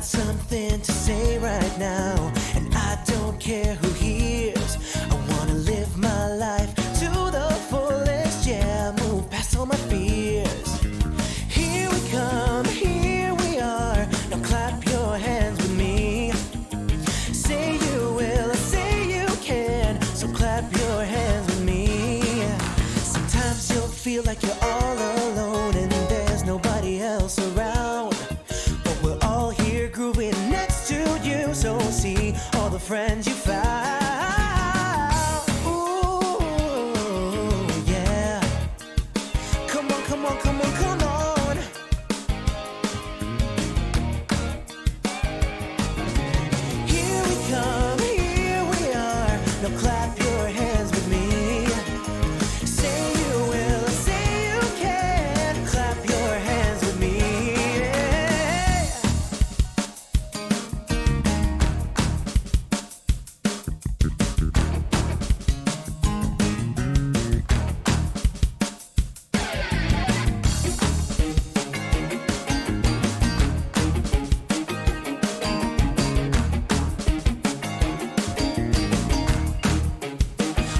something to say right now, and I don't care who hears. I wanna live my life to the fullest, yeah, move past all my fears. Here we come, here we are, now clap your hands with me. Say you will, say you can, so clap your hands with me. Sometimes you'll feel like you're all alone and there's nobody else around, but we're all here grooving next to you, so see all the friends you found. Ooh, yeah. Come on, come on, come on, come on. Here we come, here we are, now clap your hands with me. Say you will, say you can, clap your hands with me.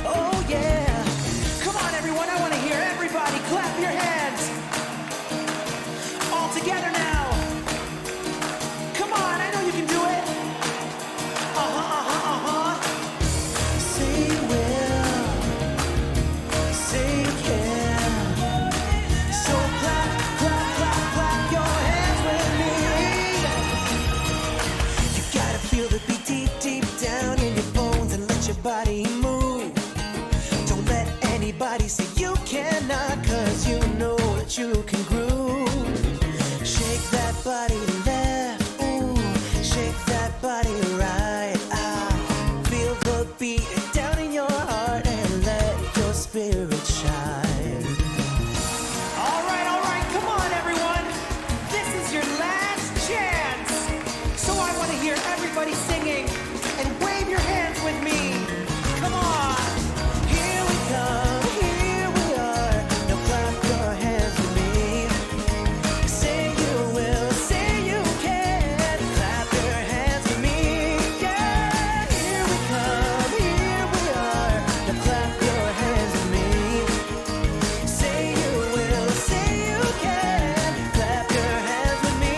Oh yeah, come on everyone, I want to hear everybody clap your hands. All together now. Come on, I know you can do it. Say you will, say you can. So clap, clap, clap, clap your hands with me. You gotta feel the beat deep, deep down in your bones and let your body move. Don't let anybody say you cannot, cause you know that you can groove. Shake that body left, ooh, shake that body right. Feel the beat down in your heart and let your spirit shine. All right, come on everyone. This is your last chance. So I want to hear everybody singing and wave your hands with me. Come on. Here we come, here we are, now clap your hands with me. Say you will, say you can, clap your hands with me. Yeah, here we come, here we are, now clap your hands with me. Say you will, say you can, clap your hands with me.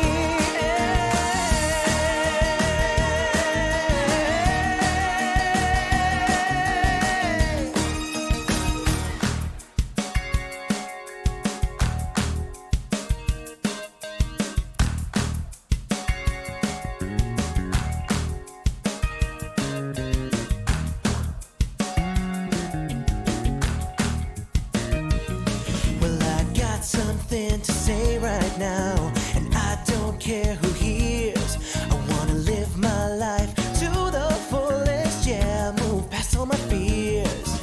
Well, I got something to say right now, and I don't care who hears. I wanna live my life to the fullest, yeah, move past all my fears.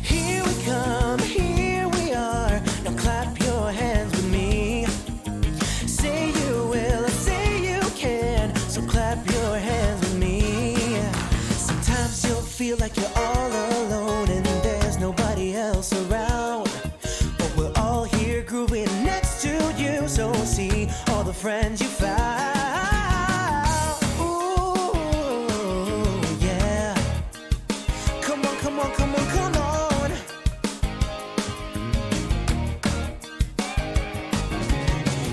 Here we come, here we are, now clap your hands with me. Say you will, say you can, so clap your hands with me. Sometimes you'll feel like you're all alone and there's nobody else around, but we're all here grooving next to you, so see all the friends you found. Ooh, yeah. Come on, come on, come on, come on.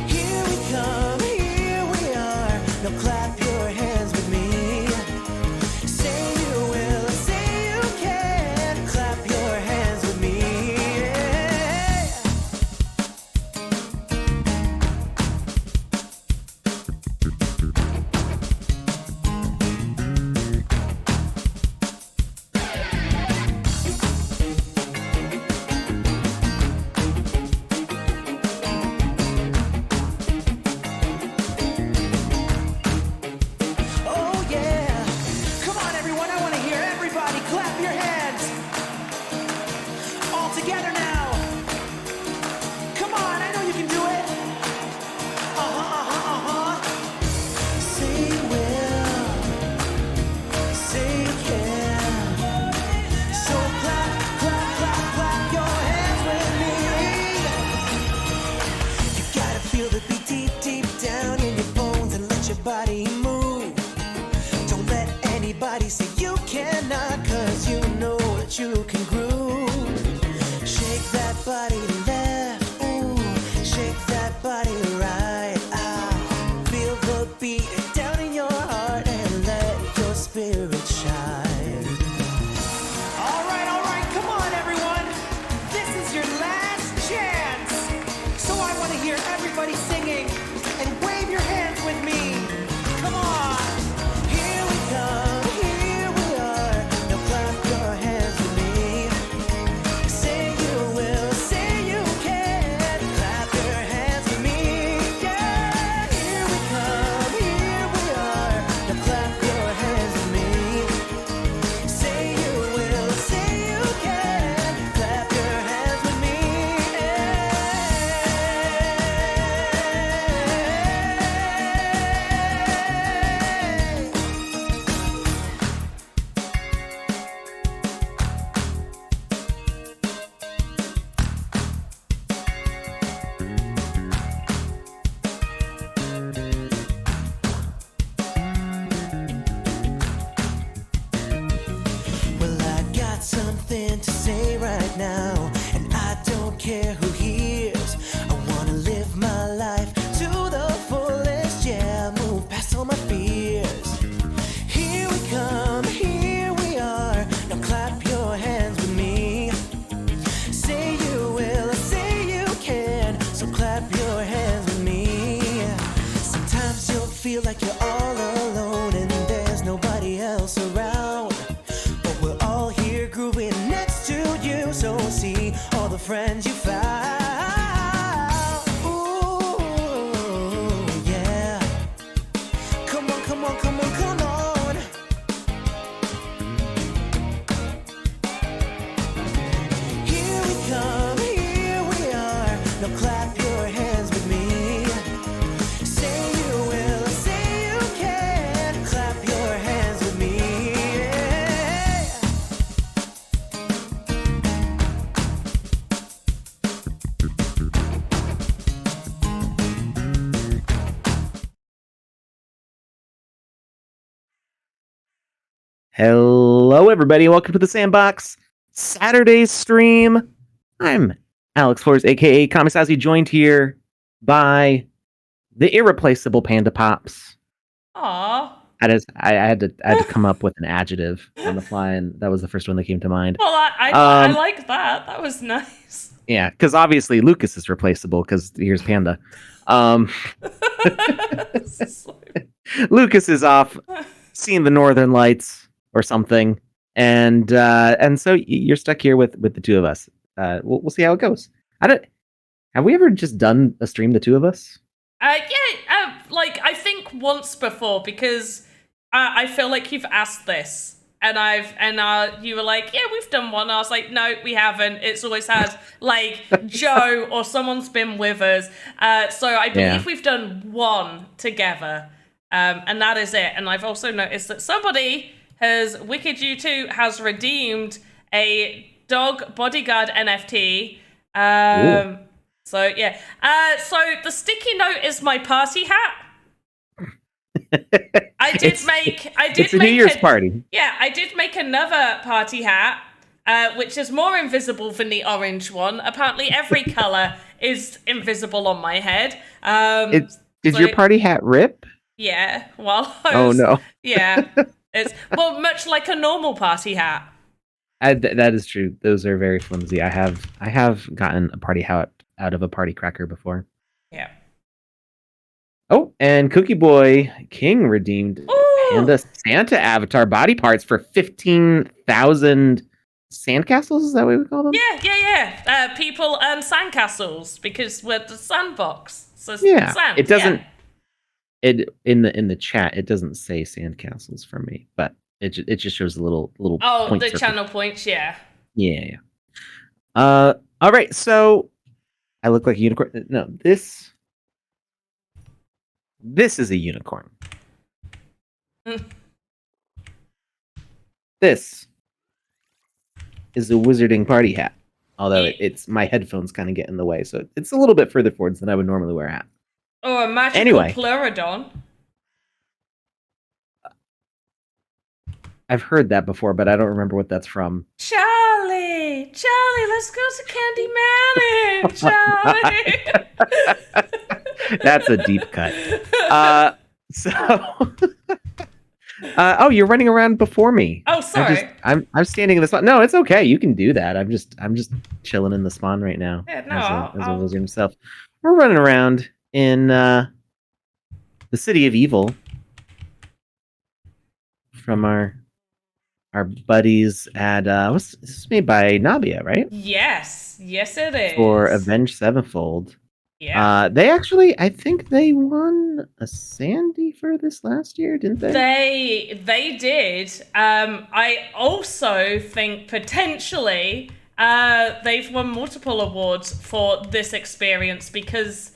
Here we come, here we are, now clap your hands with me. Say you will, say you can, clap your hands with me. Oh yeah, come on everyone, I want to hear everybody clap your hands. All together now. Come on, I know you can do it. Say you will, say you can. So clap, clap, clap, clap your hands with me. You gotta feel the beat deep, deep down in your bones and let your body move. you can groove. Shake that body left, ooh, shake that body right. Ah, feel the beat down in your heart and let your spirit shine. All right, come on, everyone. This is your last chance. So I want to hear everybody singing and wave your hands with me. Come on. Here we come, here we are. Now clap your hands with me. Say you will, say you can. Clap your hands with me. Yeah. Here we come, here we are. Now clap your hands with me. Say you will, say you can. Clap your hands with me. Well, I got something to say right now, and I don't care who hears. I wanna live my life to the fullest, yeah, move past all my fears. Here we come, here we are. Now clap your hands with me. Say you will, say you can. So clap your hands with me. Sometimes you'll feel like you're all alone and there's nobody else around. But we're all here grooving next to you. So see all the friends you found. Ooh, yeah. Come on, come on, come on, come on. Here we come, here we are. Now clap your hands with me. Say you will, say you can. Clap your hands with me. Hello, everybody. Welcome to the Sandbox Saturday stream. I'm Alex Flores, aka Kamisazi, joined here by the irreplaceable Panda Pops. Aw. I had to come up with an adjective on the fly, and that was the first one that came to mind. Well, I like that. That was nice. Yeah, because obviously Lucas is replaceable because here's Panda. Lucas is off seeing the Northern Lights or something, and so you're stuck here with the two of us. We'll see how it goes. Have we ever just done a stream, the two of us? Like I think once before, because I feel like you've asked this, and you were like, yeah, we've done one. I was like, no, we haven't. It's always had like Joe or someone's been with us. So I believe we've done one together, and that is it. And I've also noticed that somebody Wicked U2 has redeemed a dog bodyguard NFT. So yeah. So the sticky note is my party hat. It's a New Year's party. Yeah, I did make another party hat, which is more invisible than the orange one. Apparently, every color is invisible on my head. Did your party hat rip? Yeah. Well. Oh no. Yeah. It's much like a normal party hat. That is true. Those are very flimsy. I have gotten a party hat out of a party cracker before. Yeah. Oh, and Cookie Boy King redeemed Panda Santa avatar body parts for 15,000 sandcastles. Is that what we call them? Yeah. People earn sandcastles because we're the Sandbox. So yeah, sand, it doesn't. Yeah. It in the chat it doesn't say sandcastles for me, but it just shows a little. Oh, the channel points. Yeah. Yeah. All right. So I look like a unicorn. No, this is a unicorn. This is a wizarding party hat. Although it's my headphones kind of get in the way, so it's a little bit further forwards than I would normally wear a hat. Or a magical pleurodon. I've heard that before, but I don't remember what that's from. Cha Charlie, let's go to Candy Manor, Charlie. That's a deep cut. So, oh, you're running around before me. Oh, sorry. I'm standing in the spawn. No, it's okay. You can do that. I'm just chilling in the spawn right now. Yeah, no, as a wizard himself. We're running around in the city of evil from our buddies at this is made by Nabia, right? Yes, it is. For Avenged Sevenfold. Yeah. They actually, I think they won a Sandy for this last year, didn't they? They did. I also think potentially they've won multiple awards for this experience because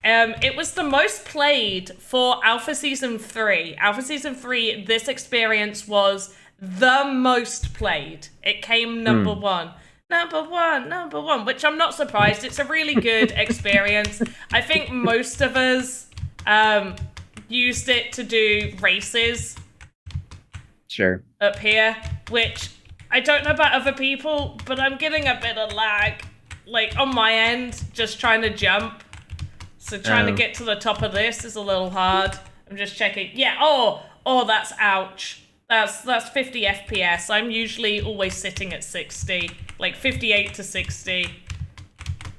it was the most played for Alpha Season 3. Alpha Season 3, this experience was the most played. It came number one. Number one, which I'm not surprised. It's a really good experience. I think most of us used it to do races. Sure. Up here, which I don't know about other people, but I'm getting a bit of lag, like on my end, just trying to jump. So trying to get to the top of this is a little hard. I'm just checking. Yeah, oh, that's ouch. That's 50 FPS. I'm usually always sitting at 60, like 58 to 60.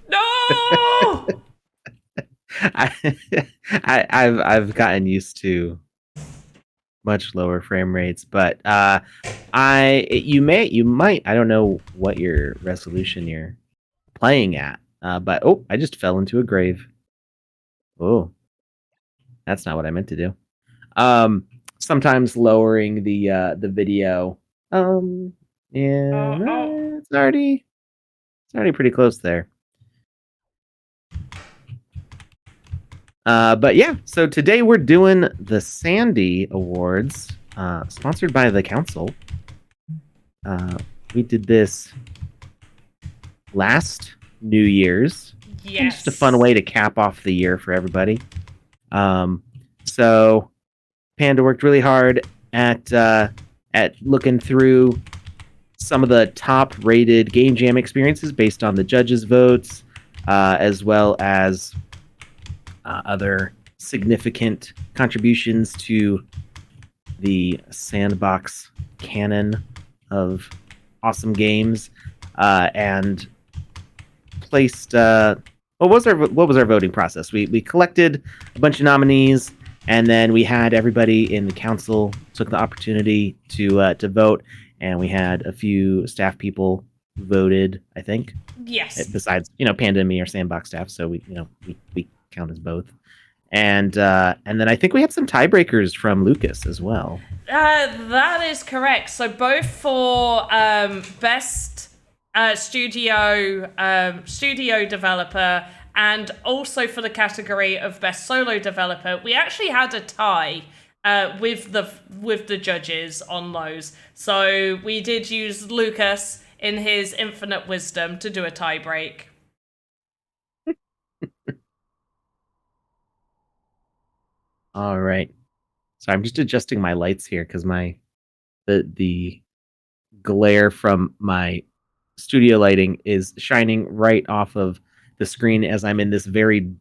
No! I've gotten used to much lower frame rates, but you might, I don't know what your resolution you're playing at, but I just fell into a grave. Oh, that's not what I meant to do. Sometimes lowering the video. It's already pretty close there. But yeah, so today we're doing the Sandy Awards, sponsored by the council. We did this last New Year's. Yes. Just a fun way to cap off the year for everybody. So Panda worked really hard at looking through some of the top-rated Game Jam experiences based on the judges' votes, as well as other significant contributions to the Sandbox canon of awesome games, and placed. What was our voting process? We collected a bunch of nominees, and then we had everybody in the council took the opportunity to vote, and we had a few staff people who voted, I think. Yes. Besides, Panda and me are Sandbox staff, so we count as both. And then I think we had some tiebreakers from Lucas as well. That is correct. So both for best studio developer and also for the category of best solo developer, we actually had a tie with the judges on those. So we did use Lucas in his infinite wisdom to do a tie break. All right. So I'm just adjusting my lights here because the glare from my studio lighting is shining right off of the screen as I'm in this very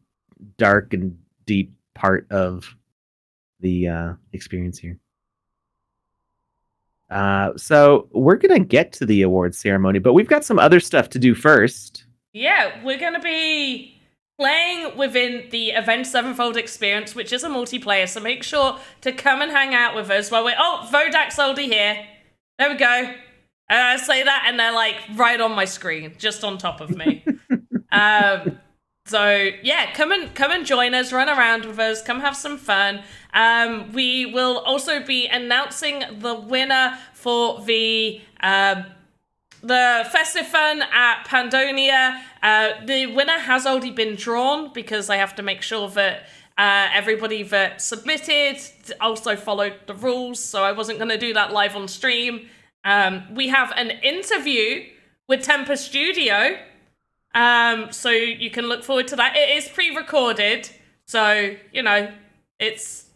dark and deep part of the experience here. So we're gonna get to the awards ceremony, but we've got some other stuff to do first. Yeah, we're gonna be playing within the Avenged Sevenfold experience, which is a multiplayer, so make sure to come and hang out with us while we're... Oh, Vodak's already here. There we go. I say that, and they're, like, right on my screen, just on top of me. So, yeah, come and join us, run around with us, come have some fun. We will also be announcing the winner for the Festive Fun at Pandonia. The winner has already been drawn because I have to make sure that everybody that submitted also followed the rules, so I wasn't going to do that live on stream. We have an interview with Tempest Studio, so you can look forward to that. It is pre-recorded, so, it's...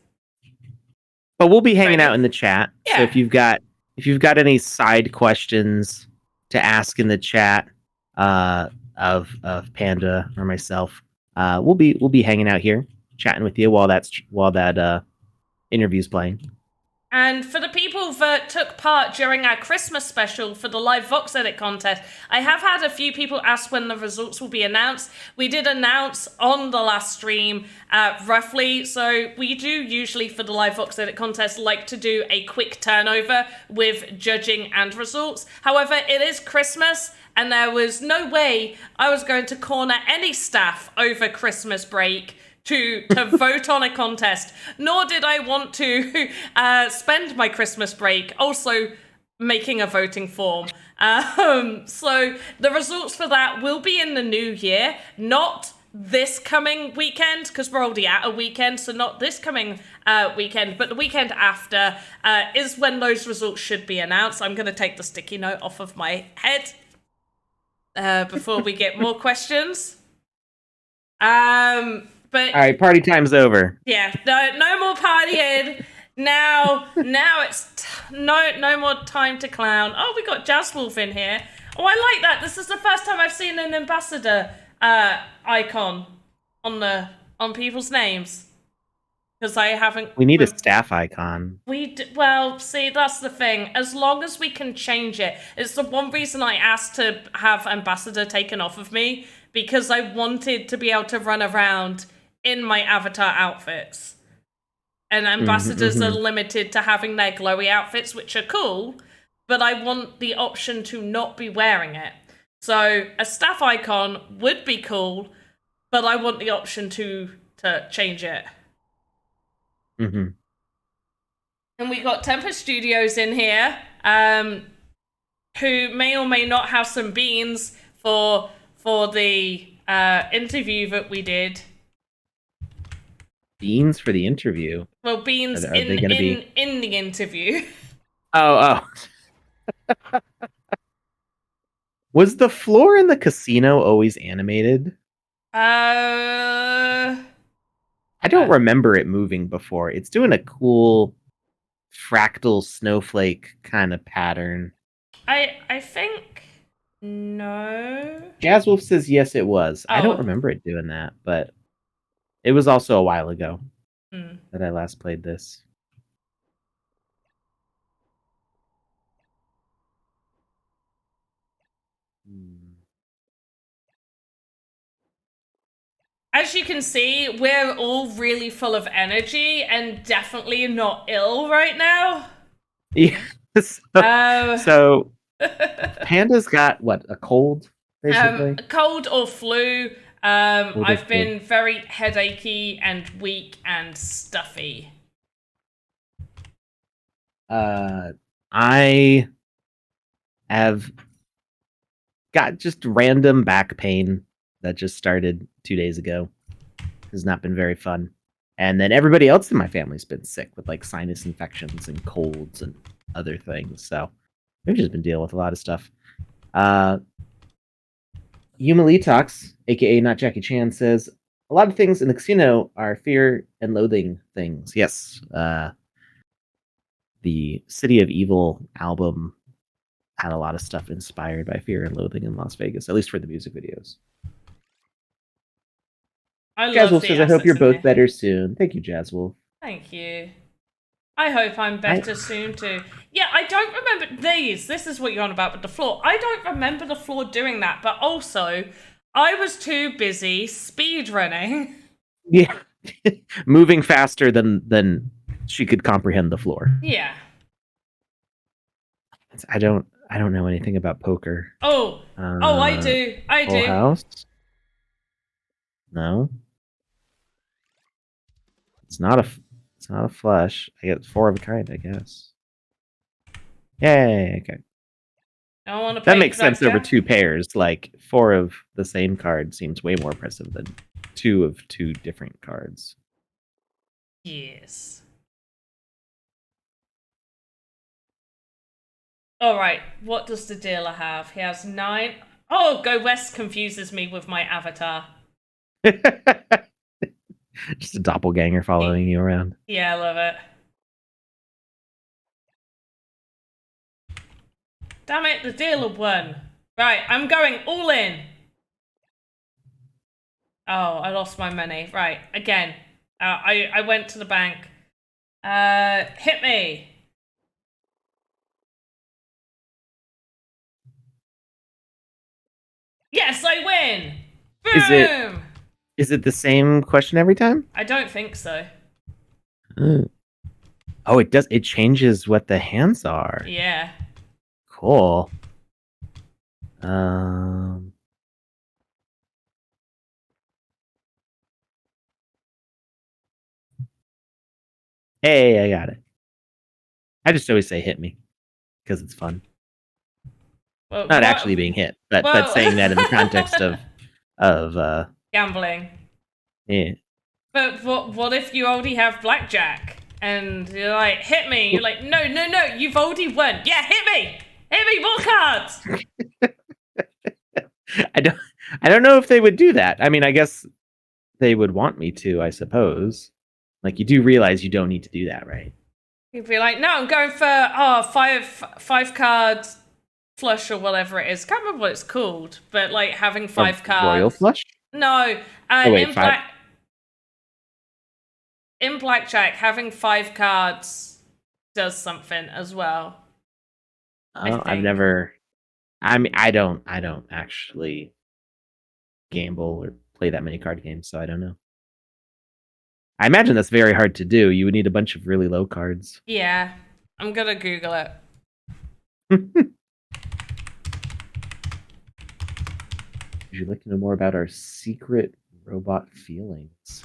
But we'll be hanging out in the chat, Yeah. so if you've got any side questions to ask in the chat of Panda or myself, we'll be hanging out here, chatting with you while that interview's playing. And for the people that took part during our Christmas special for the live Vox Edit contest, I have had a few people ask when the results will be announced. We did announce on the last stream, roughly, so we do usually for the live Vox Edit contest like to do a quick turnover with judging and results. However, it is Christmas, and there was no way I was going to corner any staff over Christmas break to vote on a contest, nor did I want to spend my Christmas break also making a voting form. So the results for that will be in the new year, not this coming weekend, because we're already at a weekend, so not this coming weekend, but the weekend after is when those results should be announced. I'm going to take the sticky note off of my head before we get more questions. But all right, party time's over. Yeah, no more partying. Now it's no more time to clown. Oh, we got Jazz Wolf in here. Oh, I like that. This is the first time I've seen an ambassador icon on people's names, because I haven't. We need a staff icon. Well, see, that's the thing. As long as we can change it, it's the one reason I asked to have ambassador taken off of me, because I wanted to be able to run around in my avatar outfits. And ambassadors are limited to having their glowy outfits, which are cool, but I want the option to not be wearing it. So a staff icon would be cool, but I want the option to change it. Mm-hmm. And we got Tempest Studios in here, who may or may not have some beans for the interview that we did. Beans for the interview? Well, beans in the interview. Oh. Was the floor in the casino always animated? I don't remember it moving before. It's doing a cool fractal snowflake kind of pattern. I think no. Jazzwolf says yes, it was. I don't remember it doing that, but it was also a while ago that I last played this. As you can see, we're all really full of energy and definitely not ill right now. Yeah. So Panda's got what, a cold, basically? A cold or flu. I've been very headachy and weak and stuffy. I have got just random back pain that just started 2 days ago. Has not been very fun. And then everybody else in my family's been sick with like sinus infections and colds and other things. So we've just been dealing with a lot of stuff. Yuma Lee Talks, aka Not Jackie Chan, says a lot of things in the casino are fear and loathing things. Yes. The City of Evil album had a lot of stuff inspired by fear and loathing in Las Vegas, at least for the music videos. Jazzwolf says, I hope you're both better soon. Thank you, Jazzwolf. Thank you. I hope I'm better soon too. Yeah, I don't remember these. This is what you're on about with the floor. I don't remember the floor doing that, but also I was too busy speed running. Yeah. Moving faster than she could comprehend the floor. Yeah. I don't know anything about poker. I do. Full House? No. It's not a flush. I get 4 of a kind, I guess. Yay, okay. I want to play that makes sense over 2 pairs. Like 4 of the same card seems way more impressive than 2 of 2 different cards. Yes. Alright, what does the dealer have? He has 9. Oh, Go West confuses me with my avatar. Just a doppelganger following you around. Yeah, I love it. Damn it, the dealer won. Right, I'm going all in. Oh, I lost my money. Right, again. I went to the bank. Hit me. Yes, I win. Boom. Is it the same question every time? I don't think so. Oh, it does. It changes what the hands are. Yeah. Cool. Hey, I got it. I just always say hit me because it's fun. Well, Not actually being hit, but saying that in the context of gambling. Yeah. But what if you already have blackjack and you're like, hit me? You're like, no, you've already won. Yeah, hit me, more cards. I don't know if they would do that. I mean, I guess they would want me to, I suppose. Like, you do realize you don't need to do that, right? You'd be like, no, I'm going for five cards flush or whatever it is. Can't remember what it's called, but like having five cards. Royal flush? No, wait, in blackjack, having 5 cards does something as well. I've never. I mean, I don't actually gamble or play that many card games, so I don't know. I imagine that's very hard to do. You would need a bunch of really low cards. Yeah, I'm gonna Google it. Would you like to know more about our secret robot feelings?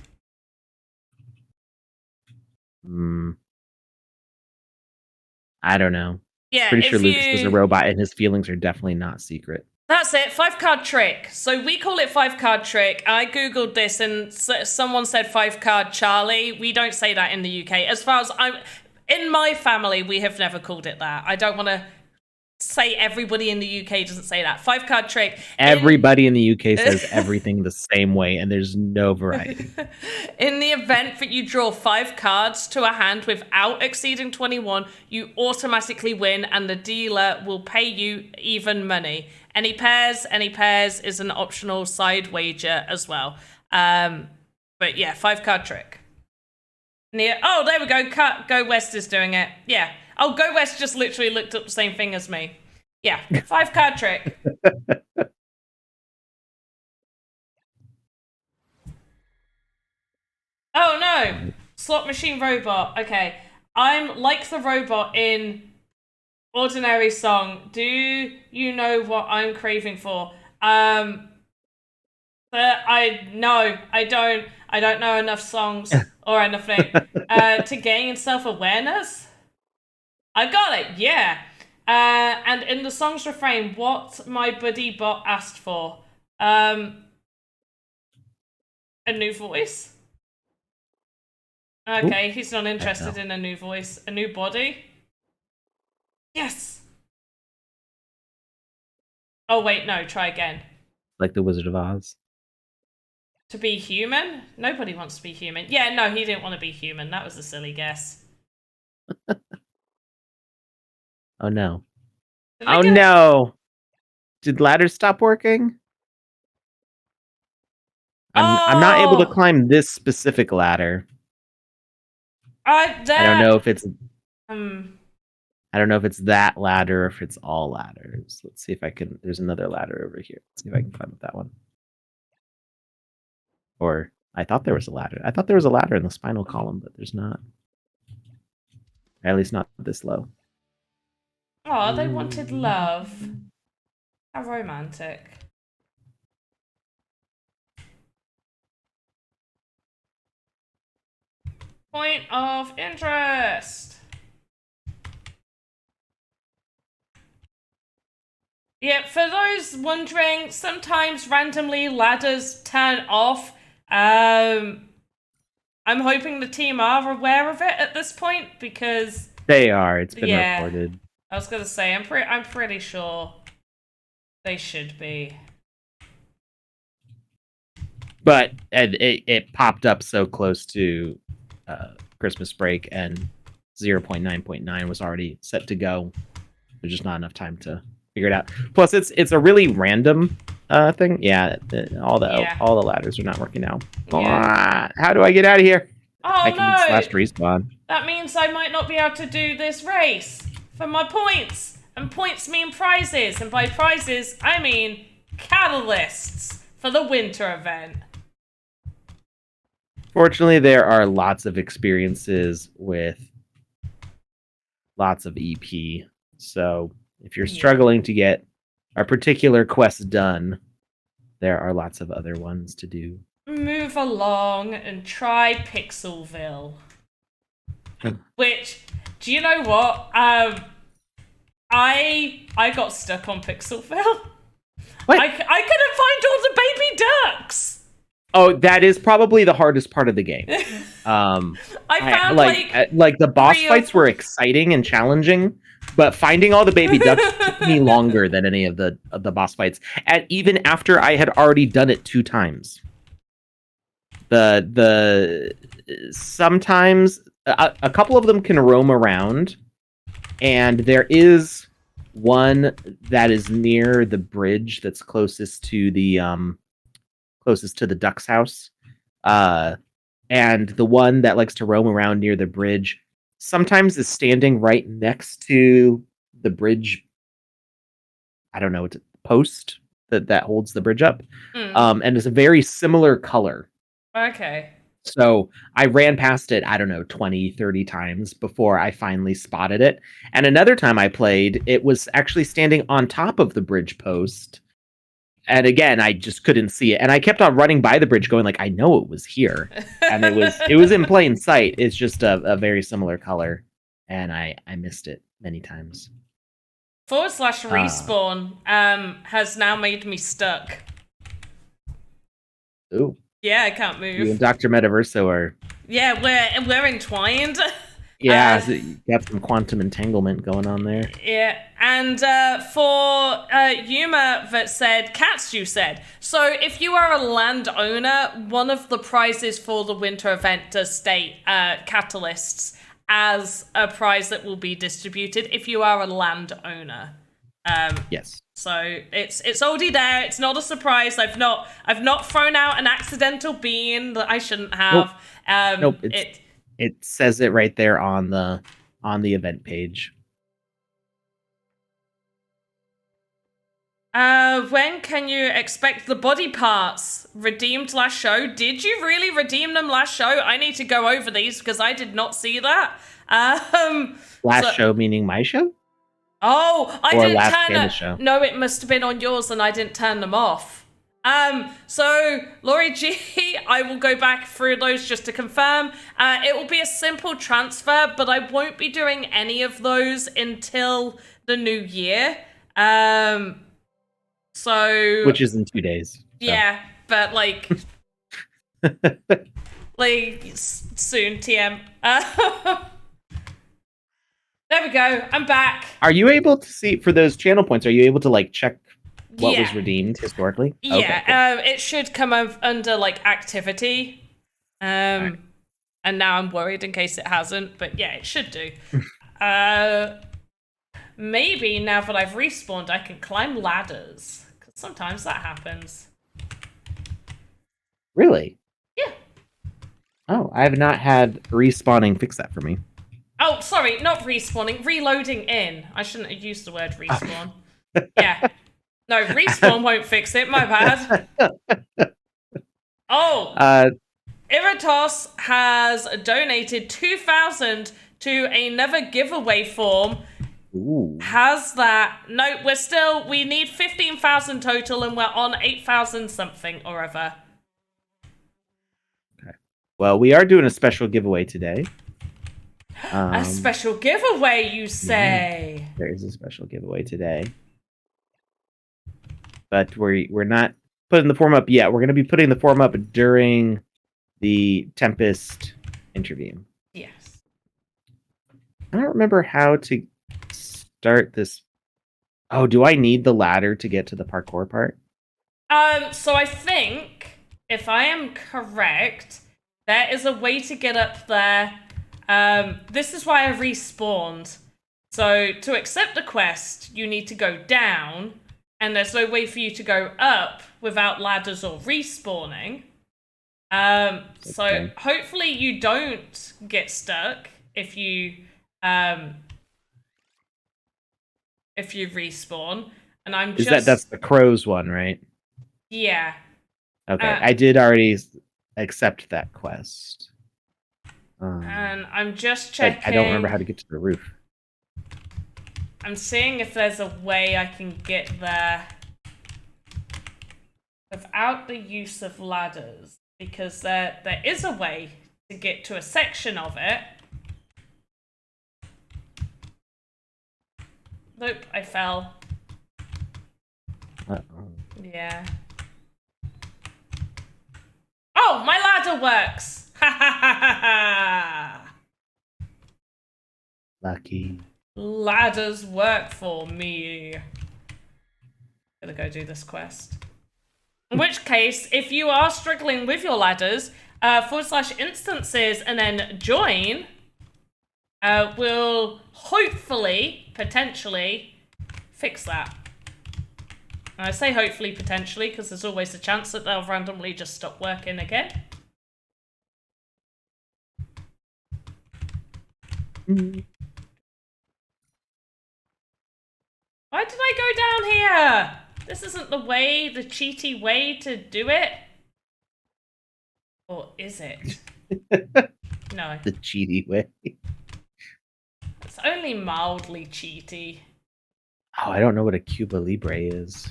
I don't know. Yeah, pretty sure Lucas is a robot and his feelings are definitely not secret. That's it, 5-card trick. So we call it 5-card trick. I Googled this and someone said 5-card Charlie. We don't say that in the UK. As far as in my family, we have never called it that. I don't want to say everybody in the UK doesn't say that. 5-card trick. Everybody in the UK says everything the same way, and there's no variety. In the event that you draw 5 cards to a hand without exceeding 21, you automatically win, and the dealer will pay you even money. Any pairs is an optional side wager as well. But yeah, 5-card trick. Oh, there we go. Go West is doing it. Yeah. Oh, Go West just literally looked up the same thing as me. Yeah, 5-card trick. Oh no, slot machine robot. Okay, I'm like the robot in Ordinary Song. Do you know what I'm craving for? I don't know enough songs or anything to gain self-awareness. I got it, yeah. And in the song's refrain, what my buddy bot asked for? A new voice? Okay, he's not interested in a new voice. A new body? Yes! Oh wait, no, try again. Like the Wizard of Oz? To be human? Nobody wants to be human. Yeah, no, he didn't want to be human. That was a silly guess. Oh no. No! Did ladders stop working? I'm not able to climb this specific ladder. I don't know if it's I don't know if it's that ladder or if it's all ladders. Let's see if I can. There's another ladder over here. Let's see if I can climb up that one. Or I thought there was a ladder. I thought there was a ladder in the spinal column, but there's not. At least not this low. Oh, they wanted love. How romantic. Point of interest. Yeah, for those wondering, sometimes randomly ladders turn off. I'm hoping the team are aware of it at this point because they are. It's been reported. I was gonna say I'm pretty sure they should be. But it popped up so close to Christmas break, and 0.9.9 was already set to go. There's just not enough time to figure it out. Plus, it's a really random thing. Yeah, all the ladders are not working now. Yeah. How do I get out of here? Oh I can no! slash respawn. That means I might not be able to do this race for my points. And points mean prizes. And by prizes, I mean catalysts for the winter event. Fortunately, there are lots of experiences with lots of EP. So if you're struggling to get a particular quest done, there are lots of other ones to do. Move along and try Pixelville. Which, do you know what? I got stuck on Pixelville. What? I couldn't find all the baby ducks. Oh, that is probably the hardest part of the game. I found like the boss fights were exciting and challenging, but finding all the baby ducks took me longer than any of the boss fights. And even after I had already done it 2 times. The sometimes a couple of them can roam around, and there is one that is near the bridge that's closest to the duck's house, and the one that likes to roam around near the bridge sometimes is standing right next to the bridge. I don't know, it's a post that holds the bridge up, and it's a very similar color. Okay. So I ran past it, I don't know, 20, 30 times before I finally spotted it. And another time I played, it was actually standing on top of the bridge post. And again, I just couldn't see it. And I kept on running by the bridge going like, I know it was here. And it was in plain sight. It's just a very similar color. And I missed it many times. /respawn has now made me stuck. Ooh. Yeah, I can't move. You and Dr. Metaverso are... Yeah, we're entwined. Yeah, you got some quantum entanglement going on there. Yeah, and for Yuma that said, cats you said. So if you are a landowner, one of the prizes for the winter event does state catalysts as a prize that will be distributed if you are a landowner. Yes. So it's already there. It's not a surprise. I've not thrown out an accidental bean that I shouldn't have. Nope. It says it right there on the event page. When can you expect the body parts redeemed last show? Did you really redeem them last show? I need to go over these because I did not see that. Last show meaning my show? Oh, I or didn't last turn Candace show. No, it must have been on yours and I didn't turn them off. So Laurie G, I will go back through those just to confirm. It will be a simple transfer, but I won't be doing any of those until the new year. So which is in 2 days. So. Yeah, but like soon, TM. There we go. I'm back. Are you able to see for those channel points? Are you able to like check what was redeemed historically? Yeah, okay, cool. It should come under like activity. Right. And now I'm worried in case it hasn't, but yeah, it should do. Maybe now that I've respawned, I can climb ladders. Because sometimes that happens. Really? Yeah. Oh, I have not had respawning fix that for me. Oh, sorry, not respawning, reloading in. I shouldn't have used the word respawn. Yeah. No, respawn won't fix it, my bad. Oh! Iratos has donated 2,000 to another giveaway form. Ooh. Has that... No, we need 15,000 total and we're on 8,000 something or other. Okay. Well, we are doing a special giveaway today. A special giveaway, you say? Yeah, there is a special giveaway today. But we're not putting the form up yet. We're going to be putting the form up during the Tempest interview. Yes. I don't remember how to start this. Oh, do I need the ladder to get to the parkour part? So I think, if I am correct, there is a way to get up there. This is why I respawned. So to accept the quest, you need to go down, and there's no way for you to go up without ladders or respawning. So Okay. hopefully you don't get stuck if you respawn. And I'm just That's the crows one, right? yeah. Okay, I did already accept that quest. And I'm just But checking. I don't remember how to get to the roof. I'm seeing if there's a way I can get there without the use of ladders, because there is a way to get to a section of it. Nope, I fell. Uh-oh. Yeah. Oh, my ladder works! Ha ha ha ha ha! Lucky. Ladders work for me. Gonna go do this quest. In which case, if you are struggling with your ladders, /instances and then join will hopefully, potentially, fix that. And I say hopefully, potentially, because there's always a chance that they'll randomly just stop working again. Why did I go down here? This isn't the way, the cheaty way to do it. Or is it? No. The cheaty way. It's only mildly cheaty. Oh, I don't know what a Cuba Libre is.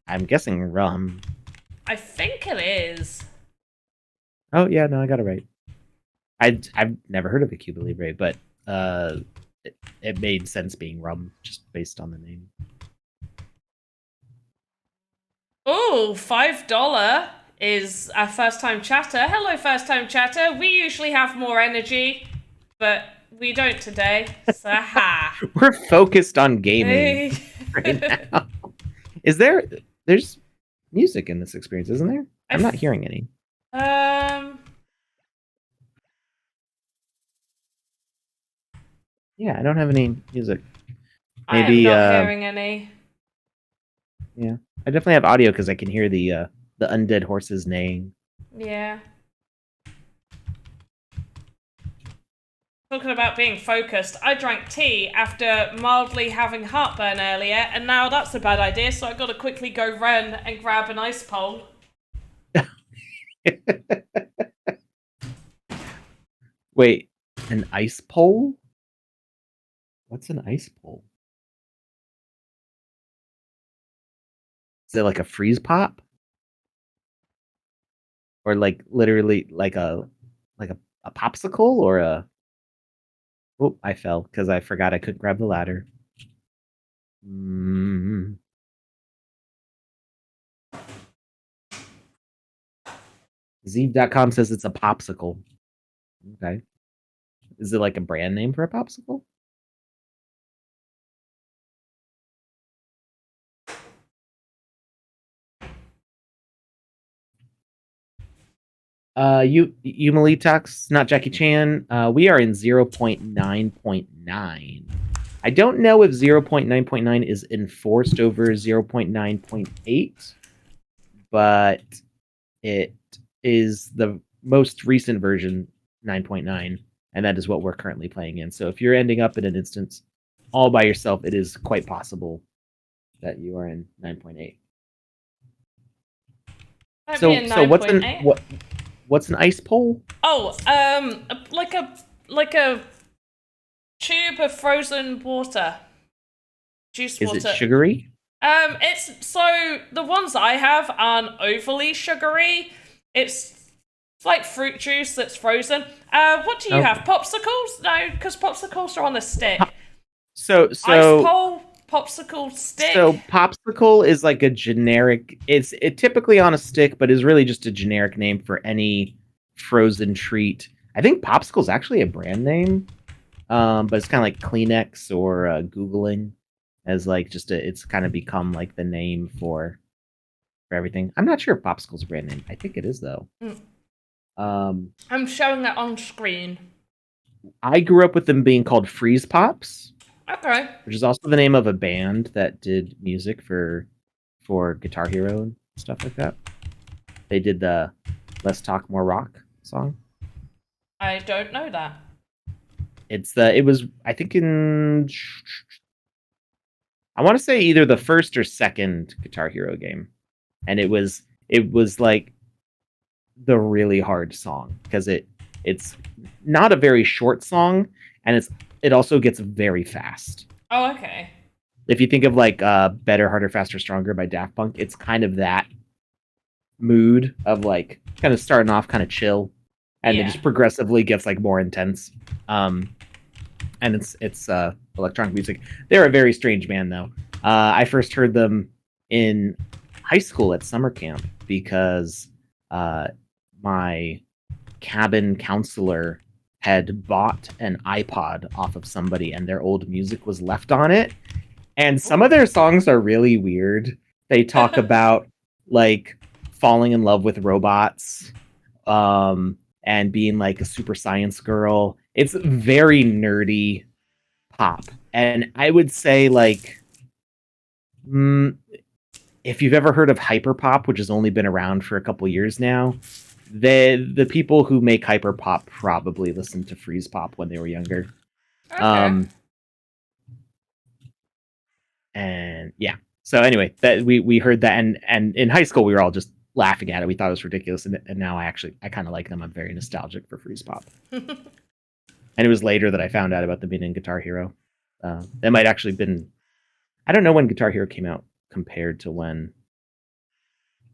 I'm guessing rum. I think it is. Oh yeah, no, I got it right. I've never heard of a Cuba Libre, but it made sense being rum just based on the name. Oh, $5 is our first time chatter. Hello, first time chatter. We usually have more energy, but we don't today. So ha. We're focused on gaming right now. There's music in this experience, isn't there? I'm not hearing any. Yeah, I don't have any music. Maybe I am not hearing any. Yeah, I definitely have audio because I can hear the undead horses neighing. Yeah. Talking about being focused, I drank tea after mildly having heartburn earlier, and now that's a bad idea, so I've got to quickly go run and grab an ice pole. Wait, an ice pole? What's an ice pole? Is it like a freeze pop? Or like literally like a popsicle or a... Oh, I fell because I forgot I couldn't grab the ladder. Zeev.com says it's a popsicle. Okay. Is it like a brand name for a popsicle? You Malitox, not Jackie Chan. We are in 0.9.9. I don't know if 0.9.9 is enforced over 0.9.8, but it is the most recent version, 9.9, and that is what we're currently playing in. So if you're ending up in an instance all by yourself, it is quite possible that you are in 9.8. So what's an ice pole? Oh, like a tube of frozen water. Juice water. Is it sugary? It's so the ones I have aren't overly sugary. It's like fruit juice that's frozen. What do you have? Popsicles? No, because popsicles are on a stick. So ice pole, popsicle stick. So popsicle is like a generic. It's typically on a stick, but is really just a generic name for any frozen treat. I think popsicle is actually a brand name, but it's kind of like Kleenex or Googling as like just it's kind of become like the name for everything. I'm not sure if popsicle's a brand name. I think it is though. I'm showing that on screen. I grew up with them being called freeze pops. Okay. which is also the name of a band that did music for Guitar Hero and stuff like that. They did the "Let's Talk More Rock" song. I don't know that. It was I think I want to say either the first or second Guitar Hero game, and it was like the really hard song because it's not a very short song, and it also gets very fast. Oh, okay. If you think of like Better, Harder, Faster, Stronger by Daft Punk, it's kind of that mood of like kind of starting off kind of chill, and it just progressively gets like more intense. And it's electronic music. They're a very strange band though. I first heard them in high school at summer camp because my cabin counselor had bought an iPod off of somebody and their old music was left on it. And some of their songs are really weird. They talk about like falling in love with robots, and being like a super science girl. It's very nerdy pop. And I would say like, if you've ever heard of hyperpop, which has only been around for a couple years now, the people who make hyperpop probably listened to freeze pop when they were younger. Okay. And yeah. So anyway, that we heard that, and in high school we were all just laughing at it. We thought it was ridiculous, and now I kind of like them. I'm very nostalgic for freeze pop. And it was later that I found out about them being in Guitar Hero. That might actually been, I don't know when Guitar Hero came out compared to when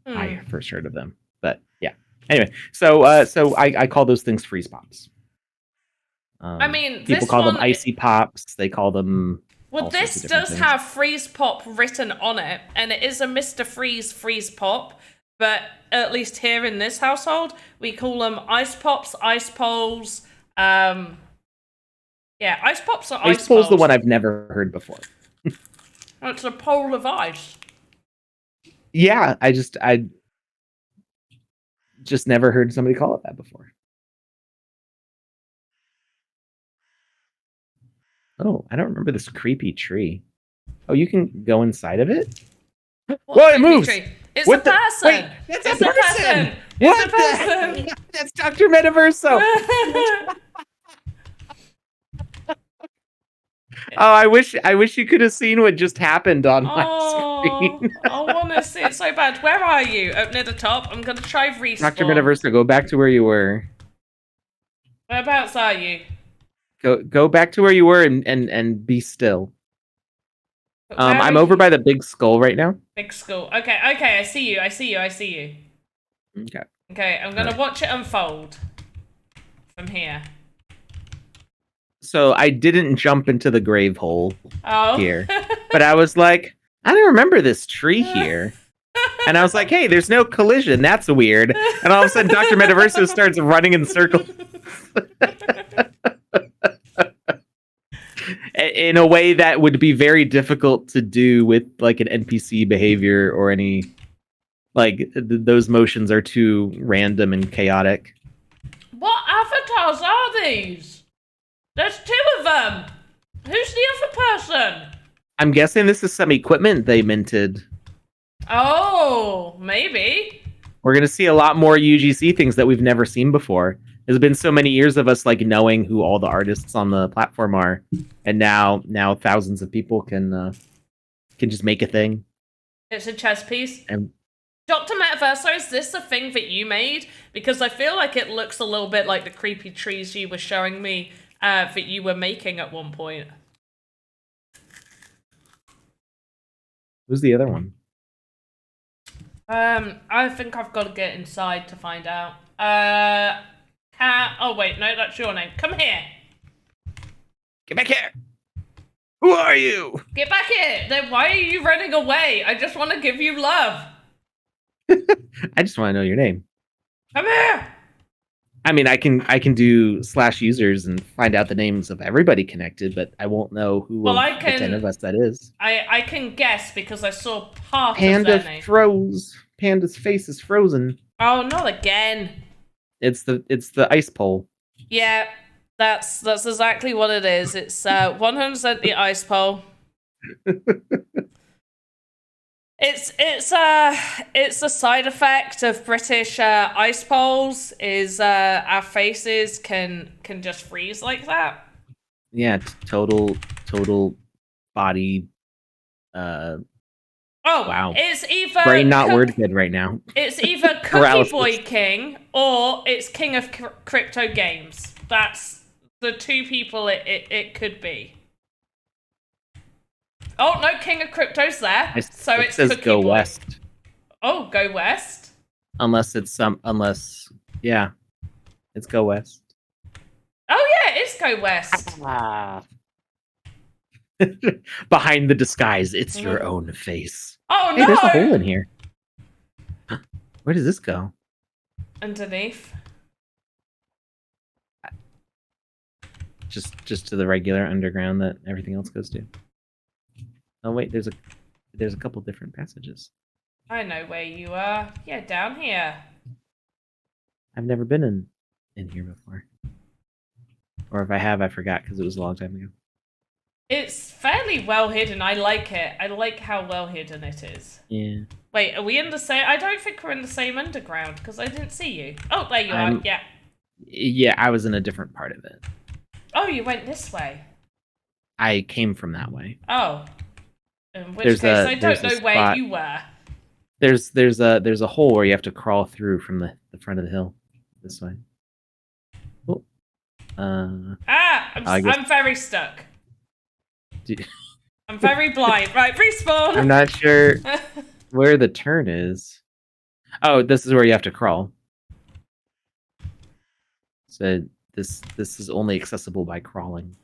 I first heard of them, but yeah. Anyway, so I call those things freeze pops. I mean, people call them icy pops. They call them. Well, this does have freeze pop written on it, and it is a Mr. Freeze pop. But at least here in this household, we call them ice pops, ice poles. Yeah, ice pops are ice poles. Ice pole's the one I've never heard before. It's a pole of ice. Yeah, I just never heard somebody call it that before. Oh, I don't remember this creepy tree. Oh, you can go inside of it? Whoa, it moves! Tree? It's a person! Wait, it's a person! What the person? That's Dr. Metaverso! Oh, I wish you could have seen what just happened on my screen. I want to see it so bad. Where are you? Up near the top? I'm going to try respawn. Dr. Metaverso, go back to where you were. Whereabouts are you? Go back to where you were and be still. I'm over by the big skull right now. Big skull. Okay, I see you. Okay, I'm gonna watch it unfold from here. So I didn't jump into the grave hole here, Oh. but I was like, I don't remember this tree here. And I was like, hey, there's no collision. That's weird. And all of a sudden, Dr. Metaverso starts running in circles. In a way that would be very difficult to do with like an NPC behavior or any, like those motions are too random and chaotic. What avatars are these? There's two of them. Who's the other person? I'm guessing this is some equipment they minted. Oh, maybe. We're going to see a lot more UGC things that we've never seen before. There's been so many years of us like knowing who all the artists on the platform are, and now thousands of people can just make a thing. It's a chess piece. And Dr. Metaverso, is this a thing that you made? Because I feel like it looks a little bit like the creepy trees you were showing me that you were making at one point. Who's the other one? I think I've got to get inside to find out. Oh wait, no, that's your name. Come here. Get back here. Who are you? Get back here. Then why are you running away? I just want to give you love. I just want to know your name. Come here. I mean, I can do /users and find out the names of everybody connected, but I won't know who of the 10 of us that is. I can guess because I saw half Panda of their name. froze. Panda's face is frozen. Oh, not again. It's the ice pole. Yeah, That's exactly what it is. It's 100% the ice pole. It's a side effect of British ice poles. Is our faces can just freeze like that. Yeah, total body. Oh, Wow. it's either Brain not word good right now. It's either Cookie Paralysis. Boy King or it's King of Crypto Games. That's the two people it could be. Oh no, King of Crypto's there, so it it's says Cookie go Boy. west. Oh, go west. Unless yeah, it's go west. Oh yeah, it's go west. Behind the disguise, it's your own face. Oh Hey, no! there's a hole in here. Where does this go? Underneath. Just to the regular underground that everything else goes to. Oh wait, there's a couple different passages. I know where you are. Yeah, down here. I've never been in here before. Or if I have, I forgot because it was a long time ago. It's fairly well hidden. I like it. I like how well hidden it is. Yeah. Wait, are we in the same? I don't think we're in the same underground because I didn't see you. Oh, there you are. Yeah. Yeah, I was in a different part of it. Oh, you went this way. I came from that way. Oh. In which case, I don't know where you were. There's a hole where you have to crawl through from the front of the hill. This way. Oh. I'm very stuck. I'm very blind. Right, respawn. I'm not sure where the turn is. Oh, this is where you have to crawl. So this is only accessible by crawling.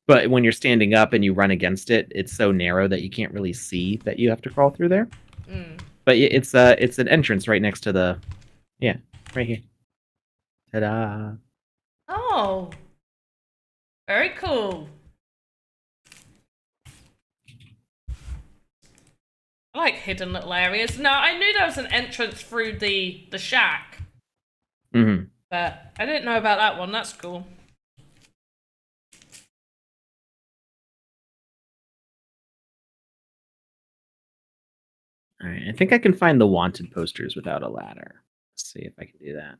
But when you're standing up and you run against it, it's so narrow that you can't really see that you have to crawl through there. Mm. But it's an entrance right next to the, yeah, right here. Ta-da! Oh, very cool. I like hidden little areas. No, I knew there was an entrance through the shack. Mm-hmm. But I didn't know about that one. That's cool. All right, I think I can find the wanted posters without a ladder. Let's see if I can do that.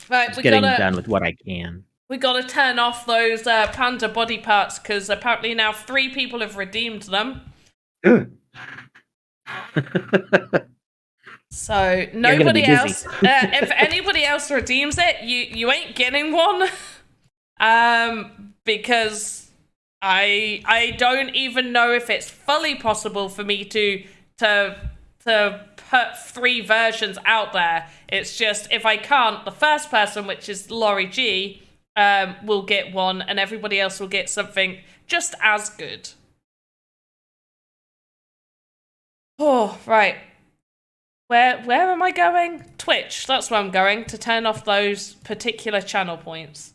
Right, Just getting done with what I can. We gotta turn off those panda body parts because apparently now 3 people have redeemed them. So nobody else. If anybody else redeems it, you ain't getting one. Because I don't even know if it's fully possible for me to put 3 versions out there. It's just if I can't, the first person, which is Laurie G, will get one, and everybody else will get something just as good. Oh, right. Where am I going? Twitch. That's where I'm going to turn off those particular channel points.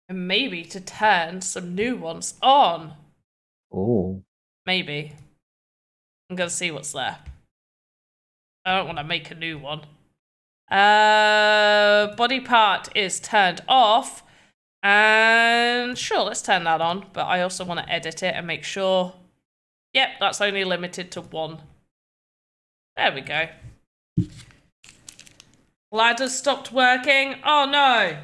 And maybe to turn some new ones on. Oh. Maybe. I'm going to see what's there. I don't want to make a new one. Body part is turned off. And sure, let's turn that on. But I also want to edit it and make sure. Yep, that's only limited to 1. There we go. Ladder's stopped working. Oh no.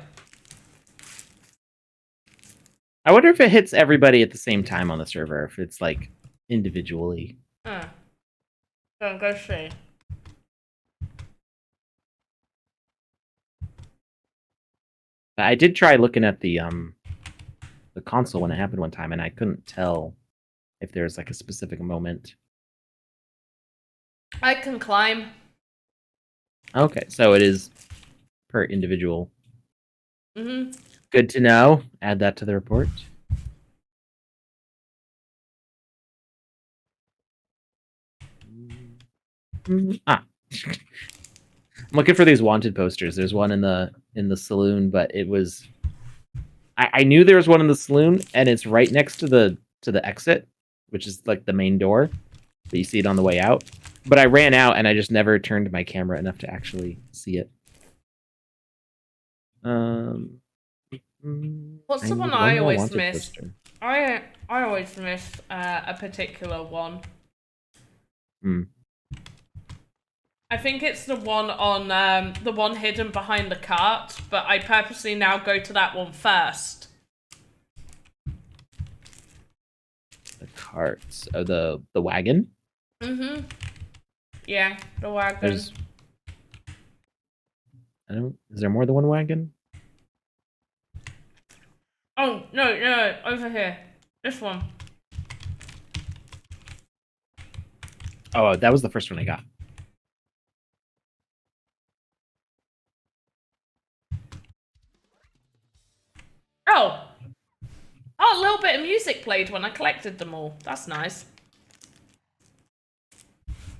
I wonder if it hits everybody at the same time on the server, if it's like individually. Go see. I did try looking at the console when it happened one time, and I couldn't tell if there's like a specific moment. I can climb. Okay, so it is per individual. Mm-hmm. Good to know. Add that to the report. I'm looking for these wanted posters. There's one in the saloon, but it was. I knew there was one in the saloon, and it's right next to the exit, which is like the main door. But you see it on the way out. But I ran out, and I just never turned my camera enough to actually see it. What's I the one need I one more always wanted miss? poster. I always miss a particular one. Hmm. I think it's the one on the one hidden behind the cart, but I purposely now go to that one first. The carts. Oh, the wagon. Mm-hmm. Yeah, the wagon. There's. I don't. Is there more than one wagon? Oh no, over here. This one. Oh, that was the first one I got. Oh, a little bit of music played when I collected them all. That's nice.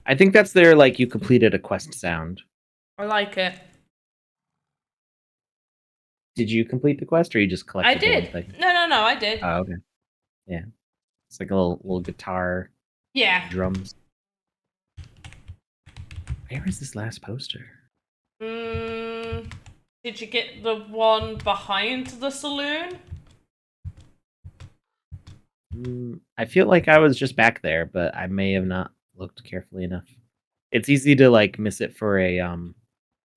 I think that's their like you completed a quest sound. I like it. Did you complete the quest, or you just collected I the one did. thing? No, I did. Oh, okay. Yeah, it's like a little guitar, Yeah. drums. Where is this last poster? Did you get the one behind the saloon? I feel like I was just back there, but I may have not looked carefully enough. It's easy to like miss it for a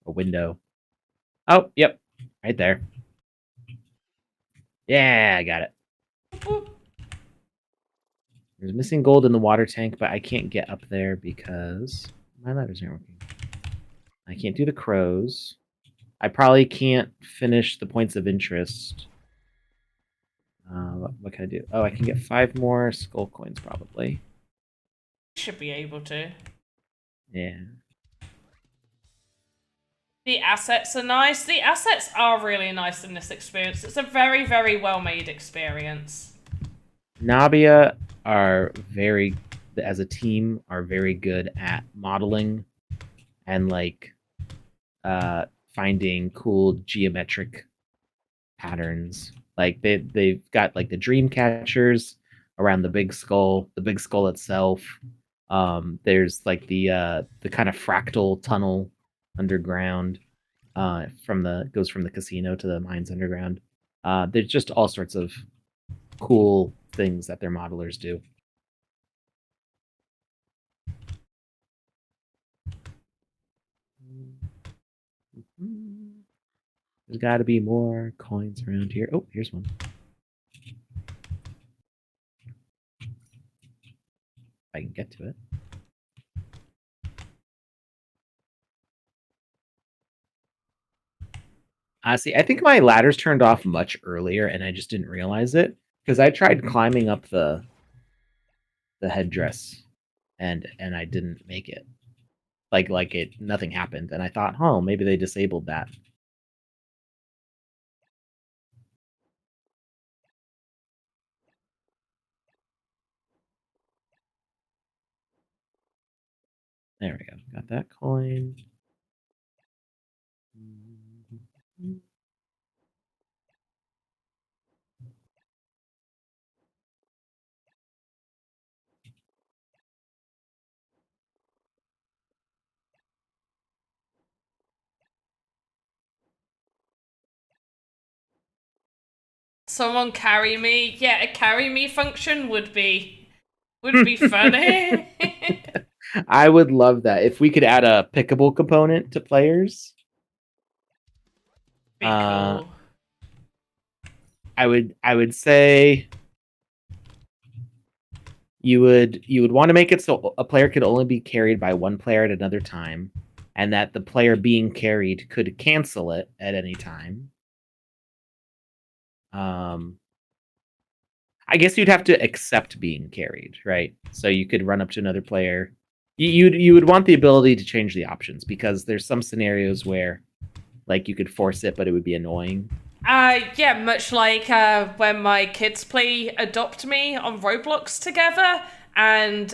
window. Oh, yep, right there. Yeah, I got it. Boop. There's missing gold in the water tank, but I can't get up there because my ladders aren't working. I can't do the crows. I probably can't finish the points of interest. What can I do? Oh, I can get 5 more skull coins, probably. Should be able to. Yeah. The assets are nice. The assets are really nice in this experience. It's a very, very well-made experience. Nabia are very, as a team, are very good at modeling and like finding cool geometric patterns. Like they've got like the dream catchers around the big skull itself. There's like the kind of fractal tunnel underground goes from the casino to the mines underground. There's just all sorts of cool things that their modelers do. There's got to be more coins around here. Oh, here's one. If I can get to it. See, I think my ladders turned off much earlier, and I just didn't realize it because I tried climbing up the headdress, and I didn't make it. Like it, nothing happened, and I thought, oh, maybe they disabled that. There we go. Got that coin. Someone carry me. Yeah, a carry me function would be funny. I would love that if we could add a pickable component to players. Be cool. I would say you would want to make it so a player could only be carried by one player at another time, and that the player being carried could cancel it at any time. I guess you'd have to accept being carried, right? So you could run up to another player. You would want the ability to change the options because there's some scenarios where like you could force it, but it would be annoying. Yeah, much like when my kids play Adopt Me on Roblox together, and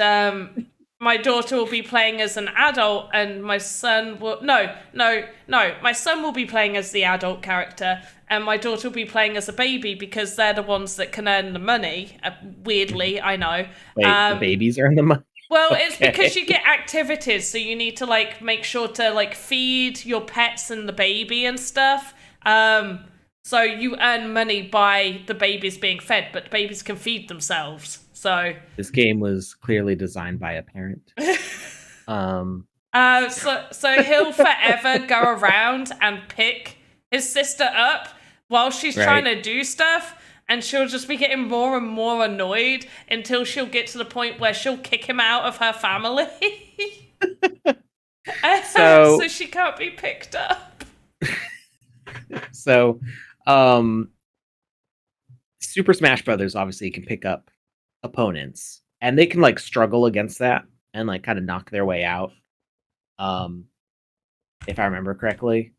my daughter will be playing as an adult, and my son will my son will be playing as the adult character, and my daughter will be playing as a baby because they're the ones that can earn the money. Weirdly, I know. Wait, the babies earn the money. Well, Okay. it's because you get activities, so you need to like make sure to like feed your pets and the baby and stuff. So you earn money by the babies being fed, but the babies can feed themselves. So This game was clearly designed by a parent. so he'll forever go around and pick his sister up while she's trying to do stuff, and she'll just be getting more and more annoyed until she'll get to the point where she'll kick him out of her family. So she can't be picked up. So, Super Smash Brothers obviously can pick up opponents, and they can like struggle against that and like kind of knock their way out. If I remember correctly,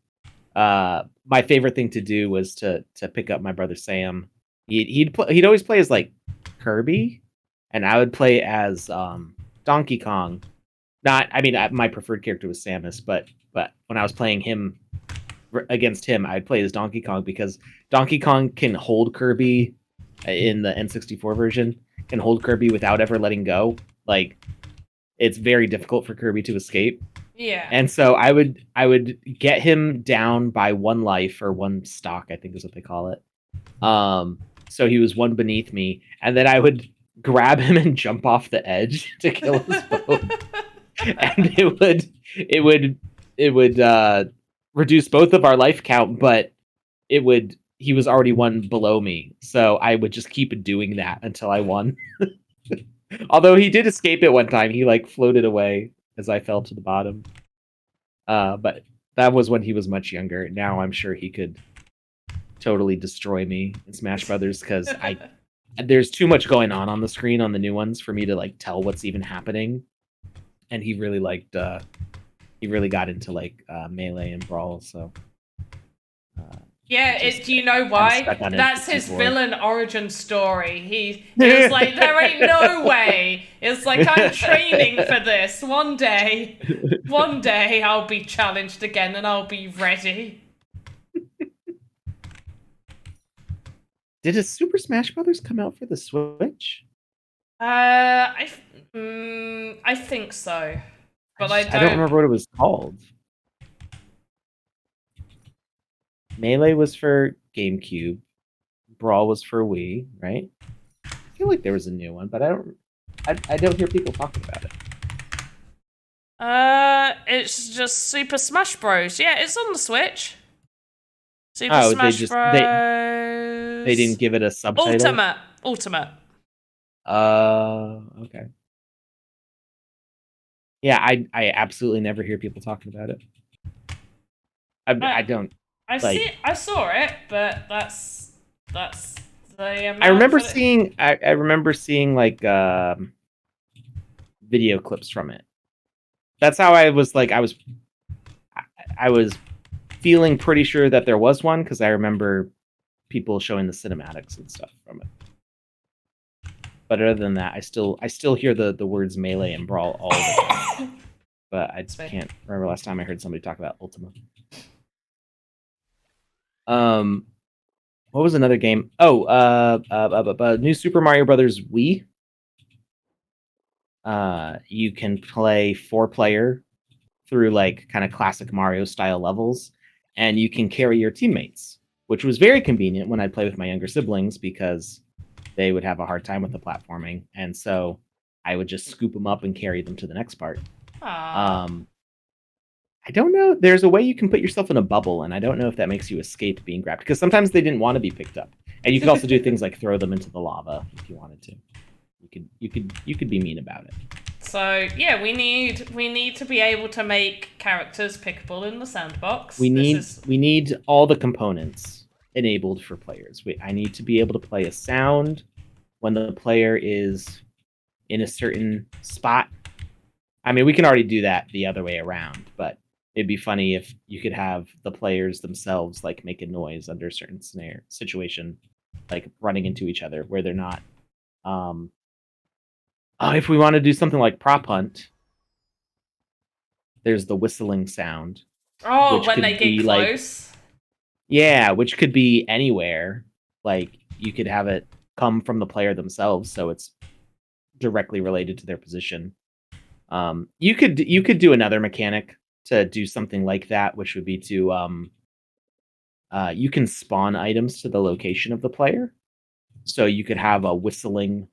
my favorite thing to do was to pick up my brother Sam. He'd always play as like Kirby, and I would play as Donkey Kong. My preferred character was Samus, but when I was playing him against him, I'd play as Donkey Kong because Donkey Kong can hold Kirby in the N64 version, can hold Kirby without ever letting go. Like, it's very difficult for Kirby to escape. Yeah. And so I would get him down by 1 life, or 1 stock, I think is what they call it. So he was 1 beneath me, and then I would grab him and jump off the edge to kill us both. And it would reduce both of our life count, but he was already 1 below me, so I would just keep doing that until I won. Although he did escape at one time, he like floated away as I fell to the bottom. But that was when he was much younger. Now I'm sure he could totally destroy me in Smash Brothers because there's too much going on the screen on the new ones for me to like tell what's even happening. And he really got into like Melee and Brawl. So do you know why? That's his villain origin story. He was like, there ain't no way. It's like, I'm training for this. One day I'll be challenged again and I'll be ready. Did a Super Smash Brothers come out for the Switch? I think so, but I don't remember what it was called. Melee was for GameCube. Brawl was for Wii, right? I feel like there was a new one, but I don't hear people talking about it. It's just Super Smash Bros. Yeah, it's on the Switch. Smash Bros. They didn't give it a subtitle. Ultimate. Okay. Yeah, I absolutely never hear people talking about it. I don't. I saw it, but that's the amount. I remember seeing like video clips from it. That's how I was like I was feeling pretty sure that there was one because I remember people showing the cinematics and stuff from it. But other than that, I still hear the words Melee and Brawl all the time. But I can't remember last time I heard somebody talk about Ultima. What was another game? New Super Mario Brothers Wii. You can play 4-player through like kind of classic Mario style levels, and you can carry your teammates, which was very convenient when I'd play with my younger siblings because they would have a hard time with the platforming, and so I would just scoop them up and carry them to the next part. I don't know. There's a way you can put yourself in a bubble, and I don't know if that makes you escape being grabbed, because sometimes they didn't want to be picked up, and you could also do things like throw them into the lava if you wanted to. You could be mean about it. So yeah, we need to be able to make characters pickable in the sandbox. We need all the components enabled for players. I need to be able to play a sound when the player is in a certain spot. I mean, we can already do that the other way around, but it'd be funny if you could have the players themselves like make a noise under a certain situation, like running into each other where they're not. If we want to do something like prop hunt, there's the whistling sound. Oh, when they get close. Yeah, which could be anywhere. Like you could have it come from the player themselves, so it's directly related to their position. You could do another mechanic to do something like that, which would be to you can spawn items to the location of the player. So you could have a whistling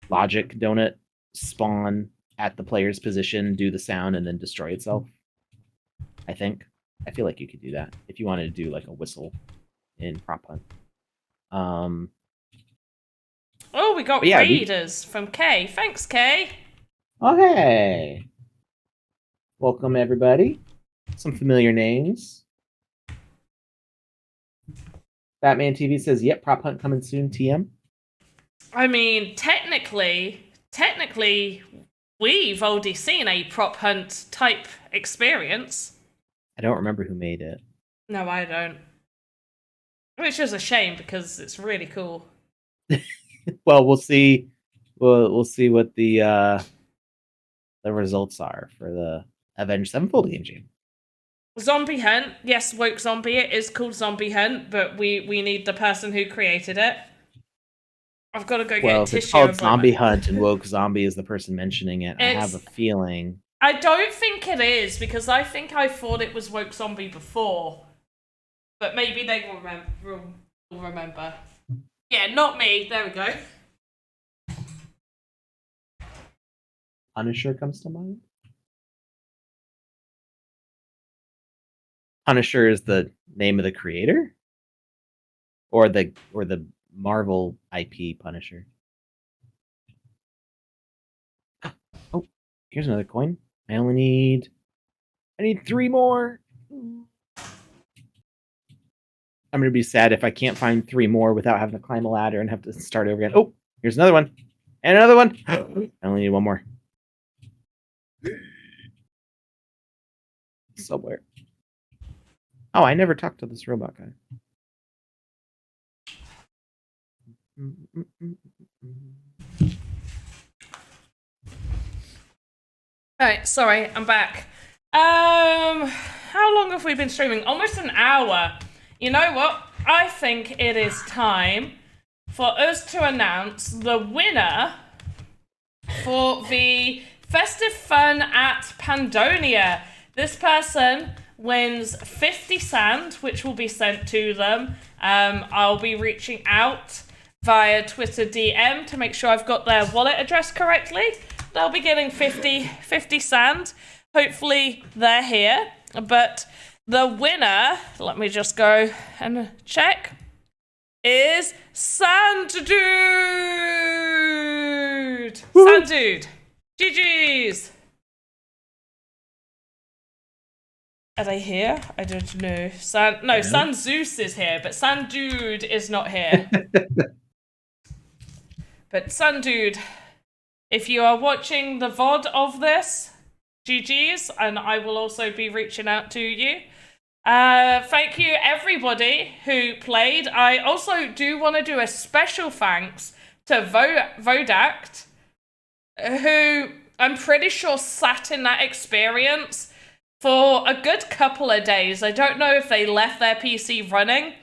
logic donut spawn at the player's position, do the sound, and then destroy itself. I feel like you could do that if you wanted to do like a whistle in Prop Hunt. Oh, we got readers from Kay. Thanks, Kay. Oh, hey. Welcome, everybody. Some familiar names. Batman TV says, yep, Prop Hunt coming soon, TM. I mean, technically, we've already seen a Prop Hunt type experience. I don't remember who made it. No, I don't. Which is a shame because it's really cool. Well, we'll see. We'll see what the results are for the Avenged Sevenfold game. Zombie Hunt, yes, Woke Zombie. It is called Zombie Hunt, but we need the person who created it. I've got to go get a tissue. It's called Zombie Hunt, and Woke Zombie is the person mentioning it. I have a feeling. I don't think it is because I thought it was Woke Zombie before, but maybe they will remember. Yeah, not me. There we go. Punisher comes to mind. Punisher is the name of the creator, or the Marvel IP Punisher. Oh, here's another coin. I need 3 more. I'm gonna be sad if I can't find 3 more without having to climb a ladder and have to start over again. Oh, here's another one. And another one. I only need 1 more. Somewhere. Oh, I never talked to this robot guy. Alright, sorry, I'm back. How long have we been streaming? Almost an hour. You know what? I think it is time for us to announce the winner for the Festive Fun at Pandonia. This person wins 50 sand, which will be sent to them. I'll be reaching out via Twitter DM to make sure I've got their wallet address correctly. They'll be getting 50 sand. Hopefully they're here. But the winner, let me just go and check, is Sand Dude. Sand Dude. GG's. Are they here? I don't know. Sand Zeus is here, but Sand Dude is not here. But Sand Dude, if you are watching the VOD of this, GG's, and I will also be reaching out to you. Thank you, everybody who played. I also do want to do a special thanks to Vodact, who I'm pretty sure sat in that experience for a good couple of days. I don't know if they left their PC running,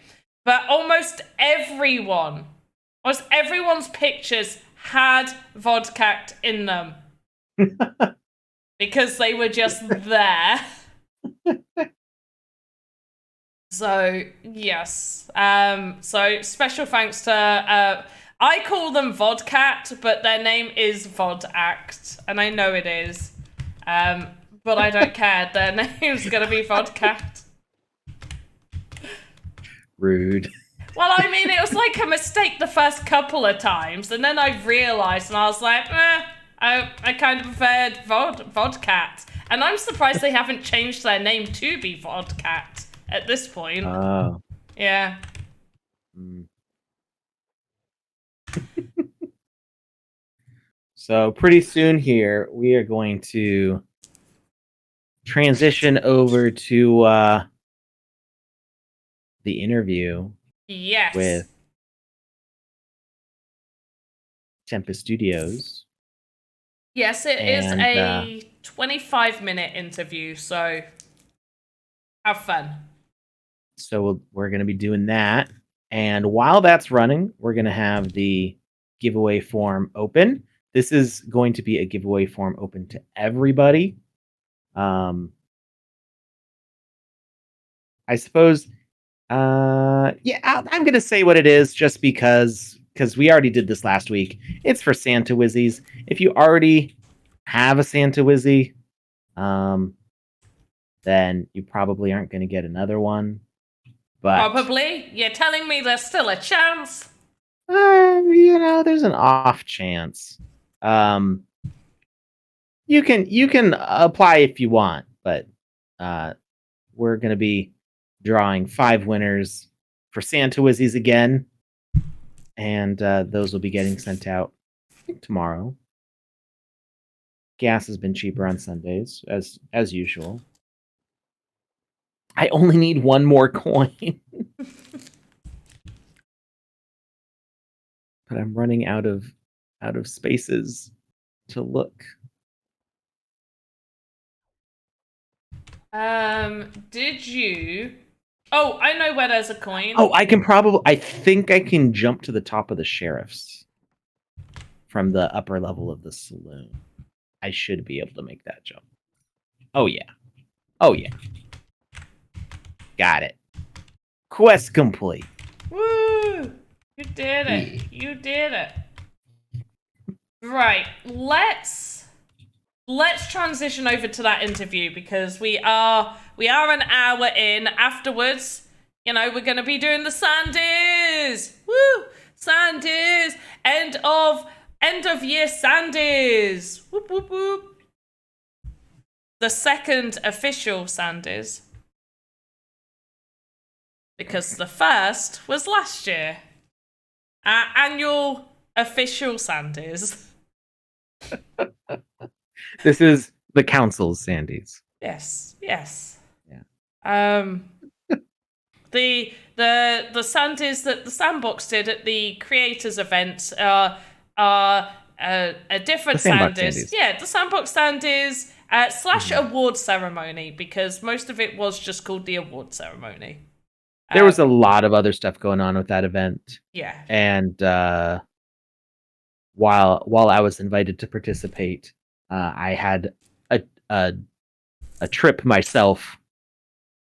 but almost everyone's pictures had Vodcact in them. Because they were just there. So, yes. So, special thanks to... I call them Vodcat, but their name is Vodact. And I know it is. But I don't care. Their name's going to be Vodcat. Rude. Well, I mean, it was like a mistake the first couple of times. And then I realised, and I was like, I kind of preferred Vodcat. And I'm surprised they haven't changed their name to be Vodcat at this point. Oh. Yeah. So pretty soon here, we are going to transition over to the interview. Yes. With Tempest Studios. Yes, it is a 25-minute interview, so have fun. So we're going to be doing that. And while that's running, we're going to have the giveaway form open. This is going to be a giveaway form open to everybody. I suppose Yeah, I'm gonna say what it is just because we already did this last week. It's for Santa Wizzies. If you already have a Santa Wizzy, then you probably aren't gonna get another one. But Probably. You're telling me there's still a chance? there's an off chance. You can apply if you want, but we're gonna be drawing 5 winners for Santa Wizzies again, and those will be getting sent out, I think, tomorrow. Gas has been cheaper on Sundays, as usual. I only need one more coin, but I'm running out of spaces to look. Did you? Oh, I know where there's a coin. Oh, I think I can jump to the top of the sheriff's from the upper level of the saloon. I should be able to make that jump. Oh yeah. Got it. Quest complete. Woo! You did it. You did it. Right. Let's transition over to that interview because we are an hour in. Afterwards, we're gonna be doing the Sandies. Woo! Sandies. End of year Sandies. Whoop whoop whoop. The second official Sandies. Because the first was last year. Our annual official Sandies. This is the council's Sandies. Yes. Yeah. The Sandies that the Sandbox did at the creators event are a different Sandies. Yeah, the Sandbox Sandies / award ceremony, because most of it was just called the award ceremony. There was a lot of other stuff going on with that event. Yeah. And while I was invited to participate, I had a trip myself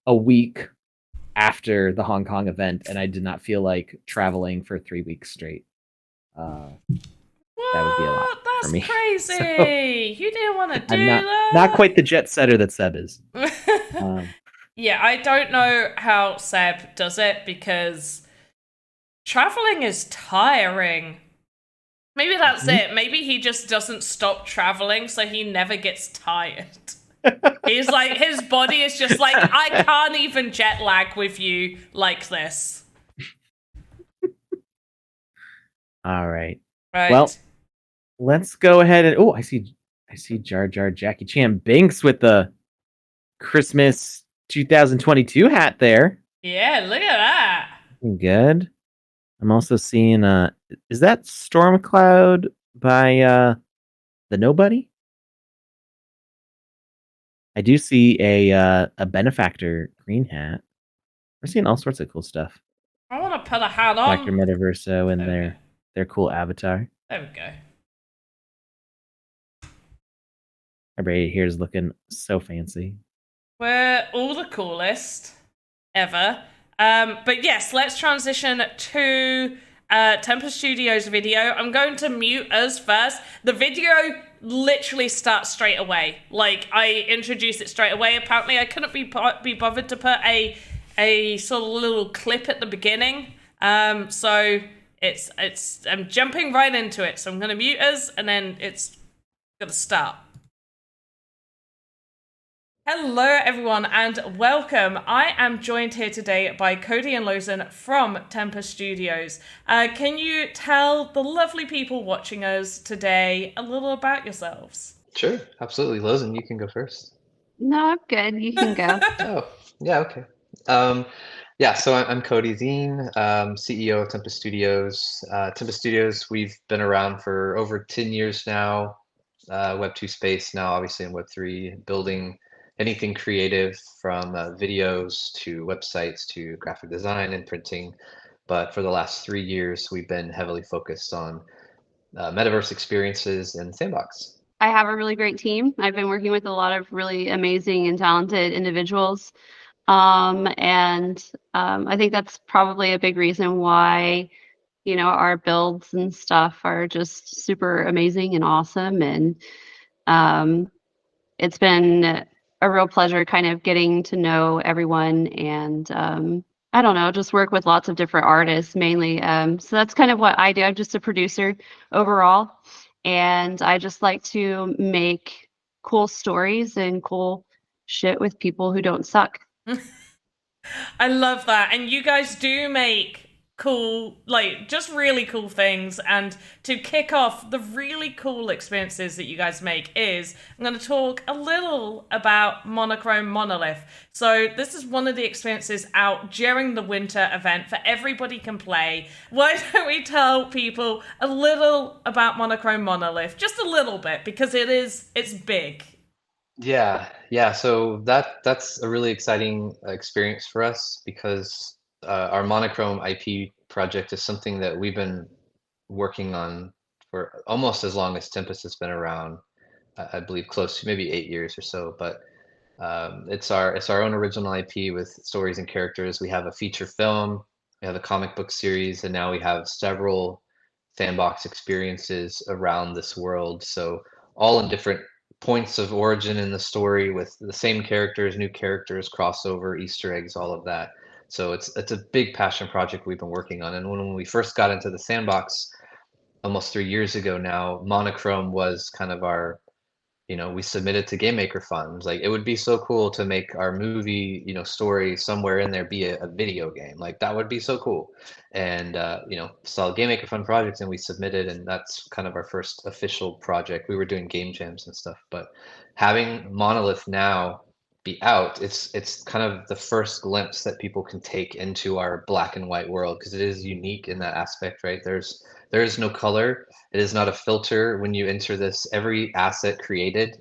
a week after the Hong Kong event, and I did not feel like traveling for 3 weeks straight. That would be a lot for me. That's crazy. So, you didn't want to do that. Not quite the jet setter that Seb is. Yeah, I don't know how Seb does it because traveling is tiring. Maybe that's it. Maybe he just doesn't stop traveling, so he never gets tired. He's like, his body is just like, I can't even jet lag with you like this. All right. Well, let's go ahead and I see Jar Jar Jackie Chan Binks with the Christmas 2022 hat there. Yeah, look at that. Good. I'm also seeing is that Stormcloud by the Nobody? I do see a Benefactor green hat. We're seeing all sorts of cool stuff. I want to put a hat on. Dr. Metaverso and their cool avatar. There we go. Everybody here is looking so fancy. We're all the coolest ever. But yes, let's transition to Tempest Studios video. I'm going to mute us first. The video literally starts straight away. Like, I introduced it straight away. Apparently, I couldn't be bothered to put a sort of little clip at the beginning. So I'm jumping right into it. So I'm going to mute us, and then it's going to start. Hello, everyone, and welcome. I am joined here today by Cody and Lozen from Tempest Studios. Can you tell the lovely people watching us today a little about yourselves? Sure, absolutely. Lozen, you can go first. No, I'm good. You can go. Oh, yeah, okay. So I'm Cody Zine, CEO of Tempest Studios. Tempest Studios, we've been around for over 10 years now. Web 2 space now, obviously in Web 3, building anything creative from videos to websites to graphic design and printing. But for the last 3 years, we've been heavily focused on metaverse experiences and Sandbox. I have a really great team. I've been working with a lot of really amazing and talented individuals. I think that's probably a big reason why, our builds and stuff are just super amazing and awesome. And um, it's been a real pleasure kind of getting to know everyone and I don't know, just work with lots of different artists mainly. So that's kind of what I do. I'm just a producer overall, and I just like to make cool stories and cool shit with people who don't suck. I love that. And you guys do make cool, like, just really cool things. And to kick off the really cool experiences that you guys make is I'm going to talk a little about Monochrome Monolith. So this is one of the experiences out during the winter event for everybody can play. Why don't we tell people a little about Monochrome Monolith? Just a little bit, because it's big. Yeah. So that's a really exciting experience for us because our monochrome IP project is something that we've been working on for almost as long as Tempest has been around. I believe close to maybe 8 years or so. But it's our own original IP with stories and characters. We have a feature film, we have a comic book series, and now we have several sandbox experiences around this world. So all in different points of origin in the story with the same characters, new characters, crossover, Easter eggs, all of that. So it's a big passion project we've been working on. And when we first got into the sandbox almost 3 years ago now, monochrome was kind of our, we submitted to game maker funds. Like, it would be so cool to make our movie, story somewhere in there be a video game. Like, that would be so cool. And saw game maker fund projects, and we submitted, and that's kind of our first official project. We were doing game jams and stuff, but having Monolith now be out, it's kind of the first glimpse that people can take into our black and white world, because it is unique in that aspect, right? There is no color. It is not a filter when you enter this. Almost every asset created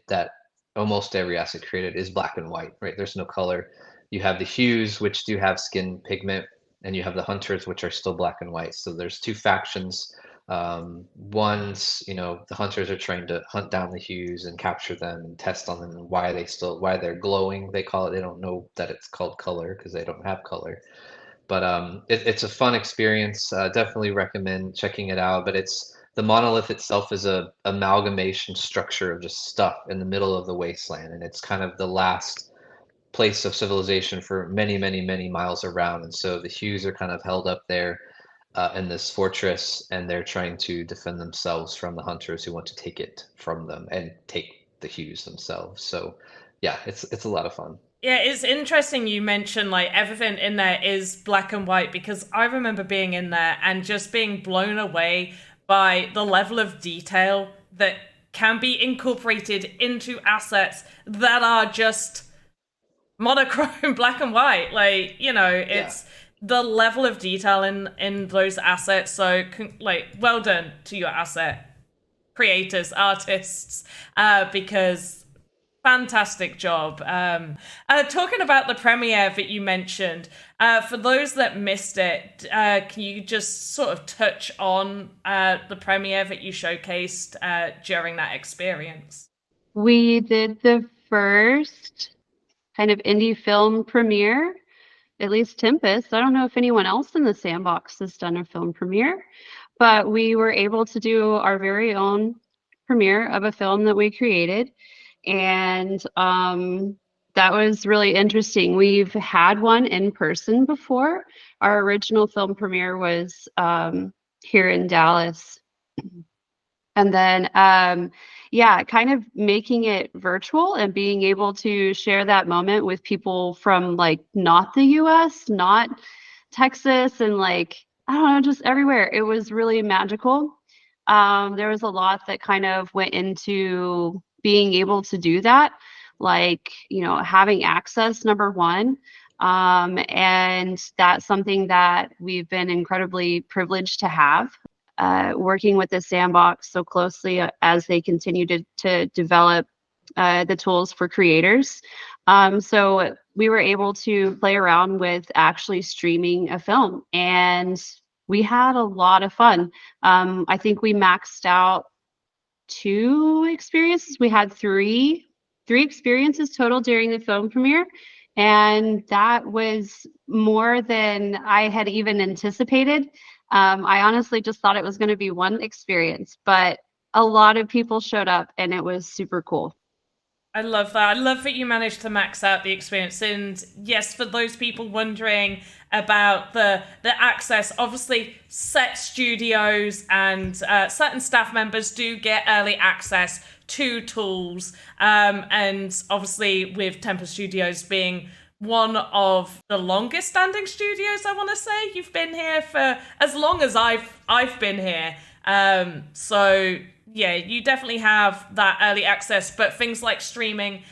is black and white, right? There's no color. You have the hues, which do have skin pigment, and you have the hunters, which are still black and white. So there's two factions. One's, the hunters are trying to hunt down the hues and capture them and test on them, and why they're glowing. They call it. They don't know that it's called color because they don't have color. But it's a fun experience. Definitely recommend checking it out. But the monolith itself is a amalgamation structure of just stuff in the middle of the wasteland, and it's kind of the last place of civilization for many, many, many miles around. And so the Hues are kind of held up there in this fortress, and they're trying to defend themselves from the hunters who want to take it from them and take the Hues themselves. So yeah, it's a lot of fun. Yeah, it's interesting you mentioned like everything in there is black and white, because I remember being in there and just being blown away by the level of detail that can be incorporated into assets that are just monochrome black and white. Like, it's the level of detail in those assets. So like, well done to your asset creators, artists, because fantastic job. Talking about the premiere that you mentioned, for those that missed it, can you just sort of touch on the premiere that you showcased during that experience? We did the first kind of indie film premiere, at least Tempest. I don't know if anyone else in the Sandbox has done a film premiere, but we were able to do our very own premiere of a film that we created. And that was really interesting. We've had one in person before. Our original film premiere was here in Dallas. And then, kind of making it virtual and being able to share that moment with people from like not the US, not Texas, and like, I don't know, just everywhere. It was really magical. There was a lot that kind of went into being able to do that, like, having access, number one. And that's something that we've been incredibly privileged to have, working with the Sandbox so closely as they continue to develop the tools for creators. So we were able to play around with actually streaming a film, and we had a lot of fun. I think we maxed out 2 experiences. We had three experiences total during the film premiere, And that was more than I had even anticipated. I honestly just thought it was going to be one experience, but a lot of people showed up and it was super cool. I love that. I love that you managed to max out the experience. And yes, for those people wondering about the access, obviously set studios and certain staff members do get early access to tools. And obviously with Tempest Studios being one of the longest standing studios, I want to say, you've been here for as long as I've been here. So yeah, you definitely have that early access, but things like streaming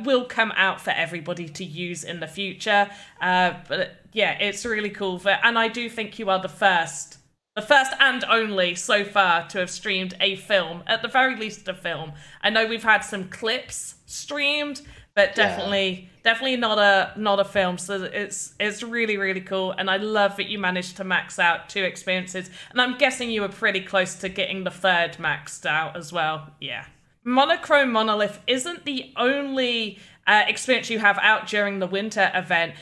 will come out for everybody to use in the future. But yeah, it's really cool. And I do think you are the first and only so far to have streamed a film, at the very least a film. I know we've had some clips streamed, but definitely not a film. So it's really, really cool. And I love that you managed to max out 2 experiences. And I'm guessing you were pretty close to getting the 3rd maxed out as well. Yeah. Monochrome Monolith isn't the only experience you have out during the winter event.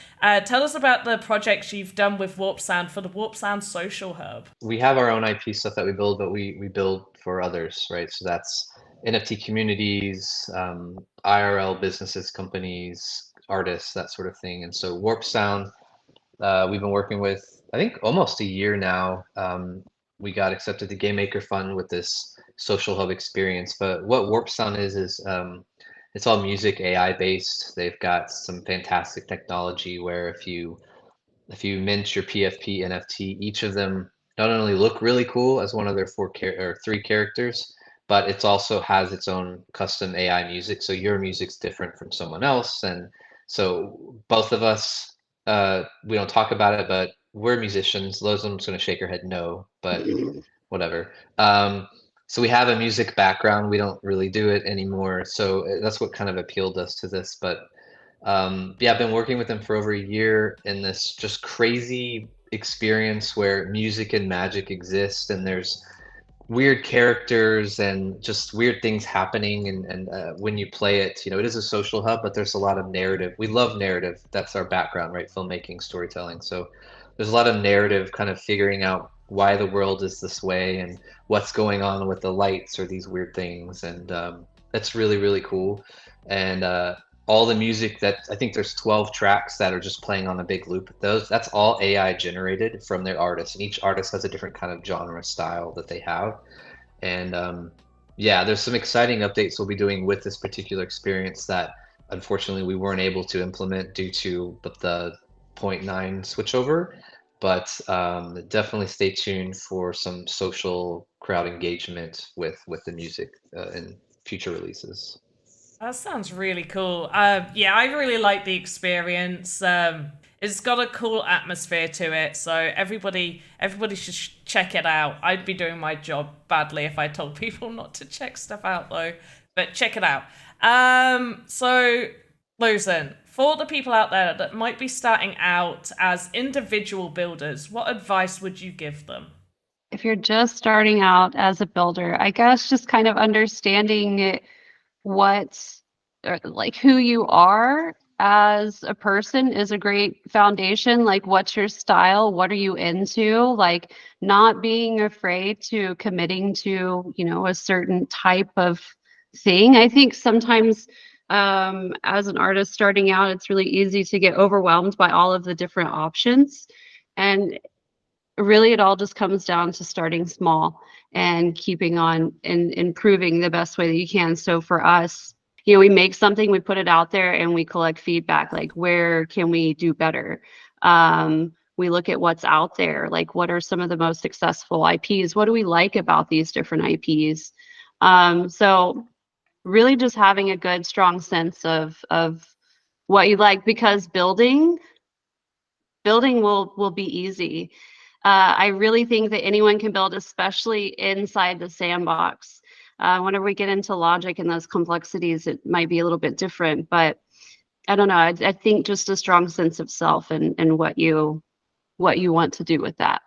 Tell us about the projects you've done with Warp Sound for the Warp Sound Social Hub. We have our own IP stuff that we build, but we build for others, right? So that's NFT communities, IRL businesses, companies, artists, that sort of thing. And so Warp Sound, we've been working with, I think, almost a year now. We got accepted to Game Maker Fund with this social hub experience. But what Warp Sound is it's all music AI based. They've got some fantastic technology where if you mint your PFP NFT, each of them not only look really cool as one of their 3 characters, but it also has its own custom AI music. So your music's different from someone else. And so both of us, we don't talk about it, but we're musicians. Lozum's going to shake her head no, but whatever. So we have a music background. We don't really do it anymore. So that's what kind of appealed us to this. But yeah, I've been working with them for over a year in this just crazy experience where music and magic exist, and there's weird characters and just weird things happening. And when you play it, it is a social hub, but there's a lot of narrative. We love narrative. That's our background, right? Filmmaking, storytelling. So there's a lot of narrative, kind of figuring out why the world is this way and what's going on with the lights or these weird things. And that's really, really cool. And all the music that I think there's 12 tracks that are just playing on a big loop. That's all AI generated from their artists, and each artist has a different kind of genre style that they have. And yeah, there's some exciting updates we'll be doing with this particular experience that unfortunately we weren't able to implement due to the 0.9 switchover. But definitely stay tuned for some social crowd engagement with the music in future releases. That sounds really cool. Yeah, I really like the experience. It's got a cool atmosphere to it, so everybody should check it out. I'd be doing my job badly if I told people not to check stuff out, though. But check it out. So, Luzin, for the people out there that might be starting out as individual builders, what advice would you give them? If you're just starting out as a builder, I guess just kind of understanding who you are as a person is a great foundation. Like, what's your style? What are you into? Like, not being afraid to committing to, a certain type of thing. I think sometimes as an artist starting out, it's really easy to get overwhelmed by all of the different options. And really, it all just comes down to starting small and keeping on and improving the best way that you can. So for us, we make something, we put it out there, and we collect feedback. Like, where can we do better? We look at what's out there. Like, what are some of the most successful IPs? What do we like about these different IPs? So really just having a good, strong sense of what you like, because building will be easy. I really think that anyone can build, especially inside the sandbox. Whenever we get into logic and those complexities, it might be a little bit different, but I don't know. I think just a strong sense of self and what you want to do with that.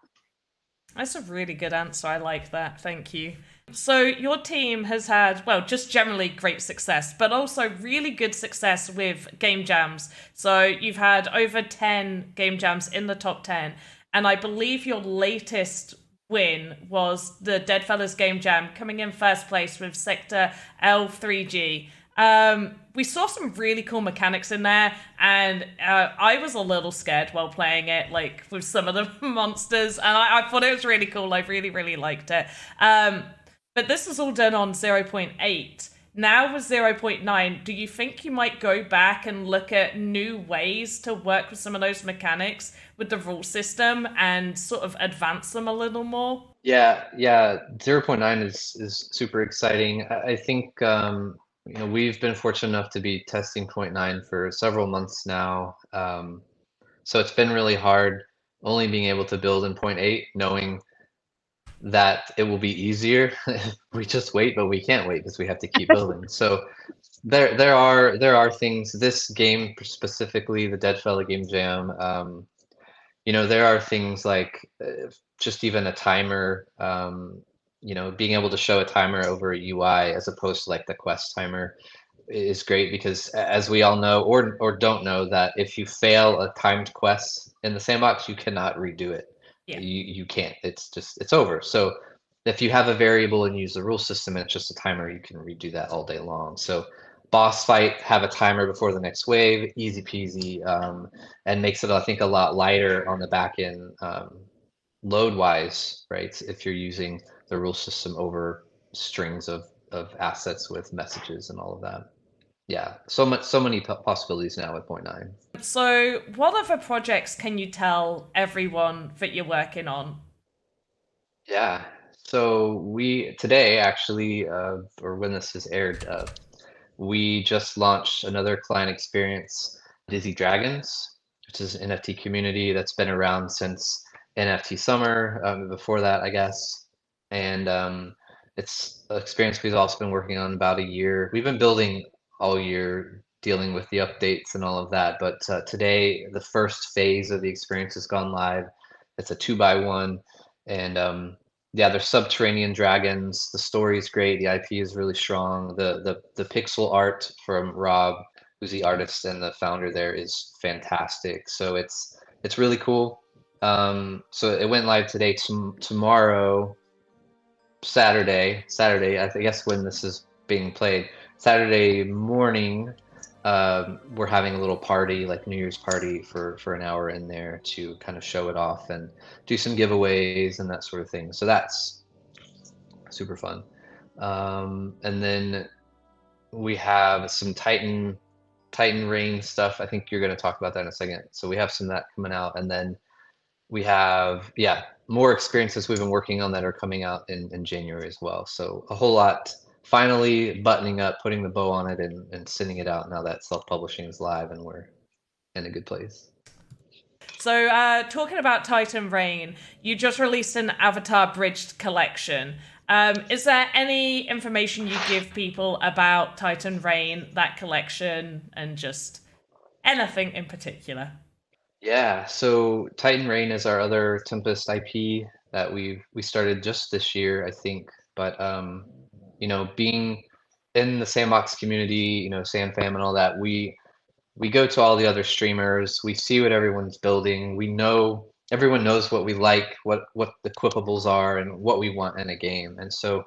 That's a really good answer. I like that. Thank you. So your team has had, well, just generally great success, but also really good success with game jams. So you've had over 10 game jams in the top 10, and I believe your latest win was the Deadfellas game jam, coming in first place with Sector L3G. We saw some really cool mechanics in there, and I was a little scared while playing it, like with some of the monsters, and I thought it was really cool. I really, really liked it. But this is all done on 0.8. Now with 0.9, do you think you might go back and look at new ways to work with some of those mechanics with the rule system and sort of advance them a little more? Yeah, 0.9 is super exciting. I think we've been fortunate enough to be testing 0.9 for several months now. So it's been really hard only being able to build in 0.8, knowing that it will be easier if we just wait, but we can't wait because we have to keep building. So there are things. This game specifically, the Deadfella Game Jam. There are things like just even a timer. Being able to show a timer over a UI as opposed to like the quest timer is great because as we all know or don't know that if you fail a timed quest in the sandbox, you cannot redo it. Yeah. You can't. It's over. So if you have a variable and use the rule system and it's just a timer, you can redo that all day long. So boss fight, have a timer before the next wave, easy peasy, and makes it I think a lot lighter on the back end load wise, right? If you're using the rule system over strings of assets with messages and all of that. Yeah, so many possibilities now with 0.9. So what other projects can you tell everyone that you're working on? Yeah, so we today actually, or when this is aired, we just launched another client experience, Dizzy Dragons, which is an NFT community that's been around since NFT Summer, before that, I guess. And it's an experience we've also been working on about a year. We've been building all year, dealing with the updates and all of that. But today, the first phase of the experience has gone live. It's a 2x1. And yeah, they're subterranean dragons. The story is great. The IP is really strong. The pixel art from Rob, who's the artist and the founder there, is fantastic. So it's really cool. So it went live today. Tomorrow, Saturday. I guess when this is being played, Saturday morning, we're having a little party, like New Year's party for an hour in there to kind of show it off and do some giveaways and that sort of thing. So that's super fun. And then we have some Titan Reign stuff. I think you're going to talk about that in a second. So we have some of that coming out, and then we have more experiences we've been working on that are coming out in January as well. So a whole lot finally buttoning up, putting the bow on it, and sending it out now that self-publishing is live and we're in a good place. So talking about Titan Reign, you just released an Avatar Bridged collection. Is there any information you give people about Titan Reign, that collection, and just anything in particular? Yeah, so Titan Reign is our other Tempest IP that we started just this year, I think. But being in the Sandbox community, SandFam and all that, we go to all the other streamers, we see what everyone's building, we know everyone knows what we like, what the equipables are, and what we want in a game. And so,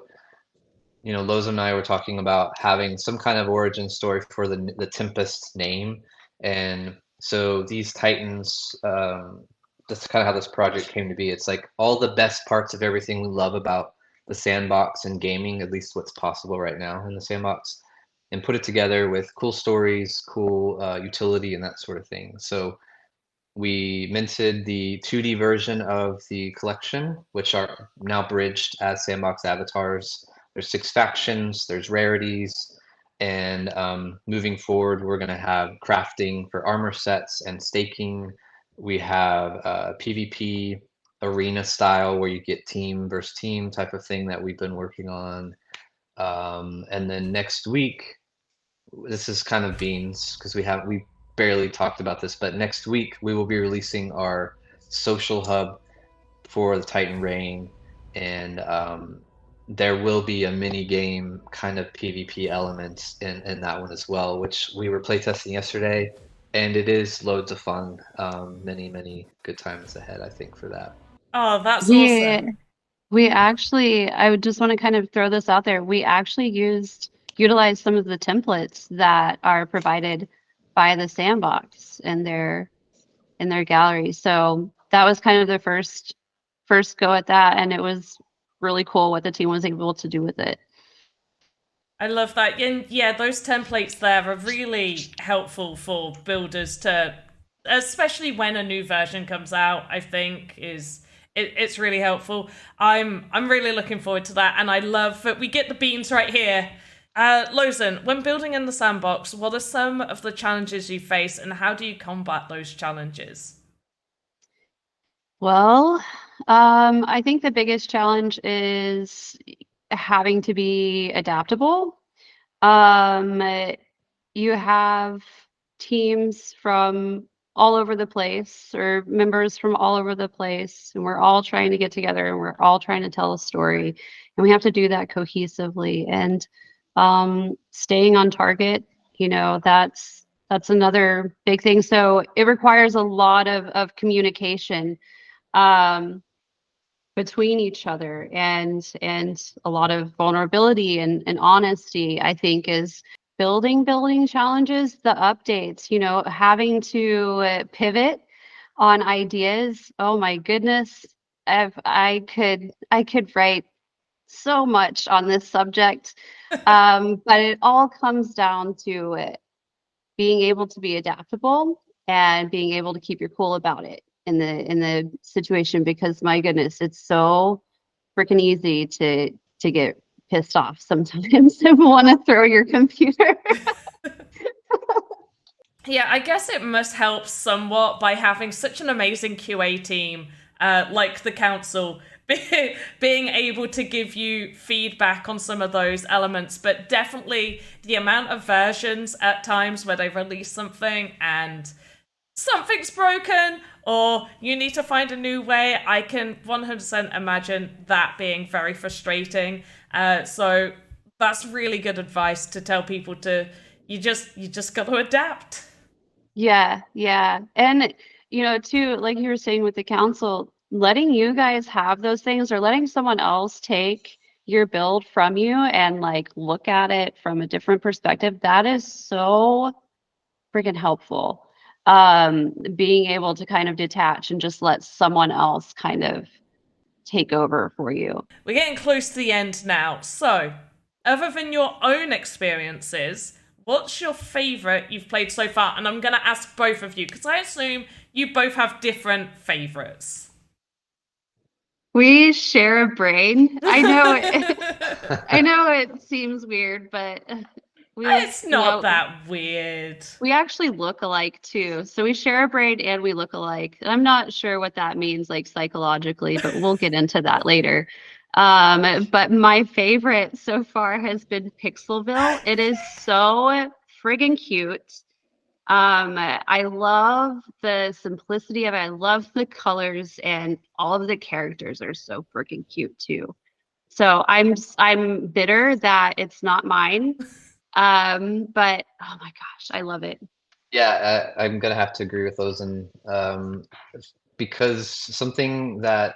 Loza and I were talking about having some kind of origin story for the Tempest name, and so these Titans, that's kind of how this project came to be. It's like all the best parts of everything we love about the Sandbox and gaming, at least what's possible right now in the Sandbox, and put it together with cool stories, cool utility, and that sort of thing. So we minted the 2D version of the collection, which are now bridged as Sandbox avatars. There's 6 factions, there's rarities, and moving forward, we're going to have crafting for armor sets and staking. We have PvP arena style where you get team versus team type of thing that we've been working on. And then next week, this is kind of beans because we barely talked about this, but next week we will be releasing our social hub for the Titan Reign, and there will be a mini game kind of PvP element in that one as well, which we were playtesting yesterday, and it is loads of fun. Many good times ahead, I think, for that. Oh, that's We awesome. we actually, I would just want to kind of throw this out there. We actually utilized some of the templates that are provided by the Sandbox in their gallery. So that was kind of the first go at that, and it was really cool what the team was able to do with it. I love that. And yeah, those templates there are really helpful for builders to, especially when a new version comes out, I think it's really helpful. I'm really looking forward to that, and I love that we get the beans right here. Lozen, when building in the sandbox, what are some of the challenges you face, and how do you combat those challenges? Well, I think the biggest challenge is having to be adaptable. Um, you have teams from all over the place or members from all over the place, and we're all trying to get together and we're all trying to tell a story, and we have to do that cohesively and staying on target. That's another big thing. So it requires a lot of communication um, between each other and a lot of vulnerability and honesty, I think, is building challenges, the updates, having to pivot on ideas. Oh my goodness. I could write so much on this subject. But it all comes down to being able to be adaptable and being able to keep your cool about it in the situation, because my goodness, it's so freaking easy to get pissed off sometimes and want to throw your computer. Yeah, I guess it must help somewhat by having such an amazing QA team, like the council, being able to give you feedback on some of those elements. But definitely the amount of versions at times where they release something and something's broken or you need to find a new way, I can 100% imagine that being very frustrating. So that's really good advice to tell people to, you just got to adapt. Yeah. And too, like you were saying with the council, letting you guys have those things or letting someone else take your build from you and like look at it from a different perspective, that is so freaking helpful. Being able to kind of detach and just let someone else kind of take over for you. We're getting close to the end now. So, other than your own experiences, what's your favorite you've played so far? And I'm going to ask both of you because I assume you both have different favorites. We share a brain. I know I know it seems weird, but It's not that weird. we actually look alike too. So we share a brain and we look alike. I'm not sure what that means like psychologically, but we'll get into that later. But my favorite so far has been Pixelville. It is so friggin' cute. I love the simplicity of it. I love the colors and all of the characters are so freaking cute too. So I'm bitter that it's not mine. But oh my gosh, I love it. Yeah, I'm gonna have to agree with those, and because something that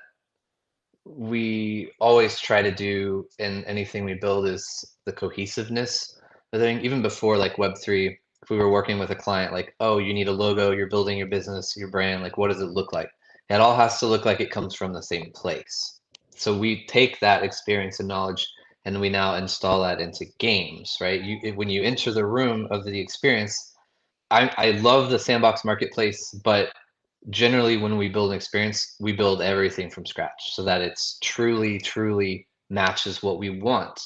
we always try to do in anything we build is the cohesiveness. I think even before like Web3, if we were working with a client, like, oh, you need a logo, you're building your business, your brand, like, what does it look like? It all has to look like it comes from the same place. So we take that experience and knowledge and we now install that into games, right? When you enter the room of the experience, I love the Sandbox marketplace, but generally when we build an experience, we build everything from scratch so that it's truly matches what we want.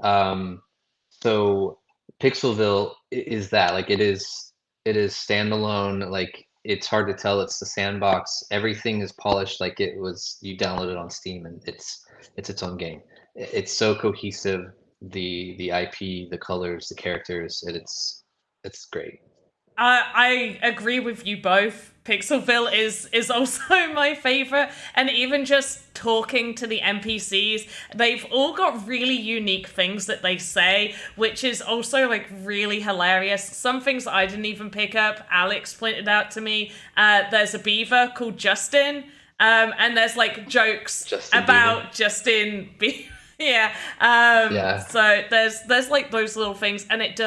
Um, so Pixelville is that, like, it is standalone, like it's hard to tell it's the Sandbox. Everything is polished like it was you downloaded on Steam, and it's its own game. It's so cohesive, the IP, the colors, the characters, it's great. I agree with you both. Pixelville is also my favorite, and even just talking to the NPCs, they've all got really unique things that they say, which is also like really hilarious. Some things I didn't even pick up, Alex pointed out to me. There's a beaver called Justin, and there's like jokes about Justin Bieber. Yeah. So there's like those little things, and it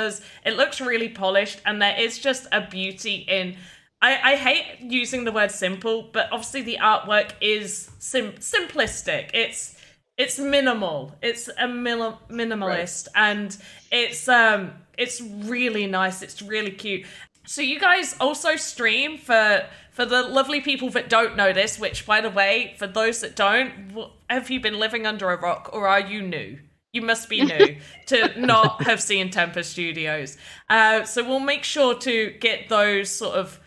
looks really polished, and there is just a beauty in. I hate using the word simple, but obviously the artwork is simplistic. It's minimal. It's a minimalist, right. And it's really nice. It's really cute. So you guys also stream for the lovely people that don't know this, which, by the way, for those that don't, have you been living under a rock, or are you new? You must be new to not have seen Tempest Studios. So we'll make sure to get those sort of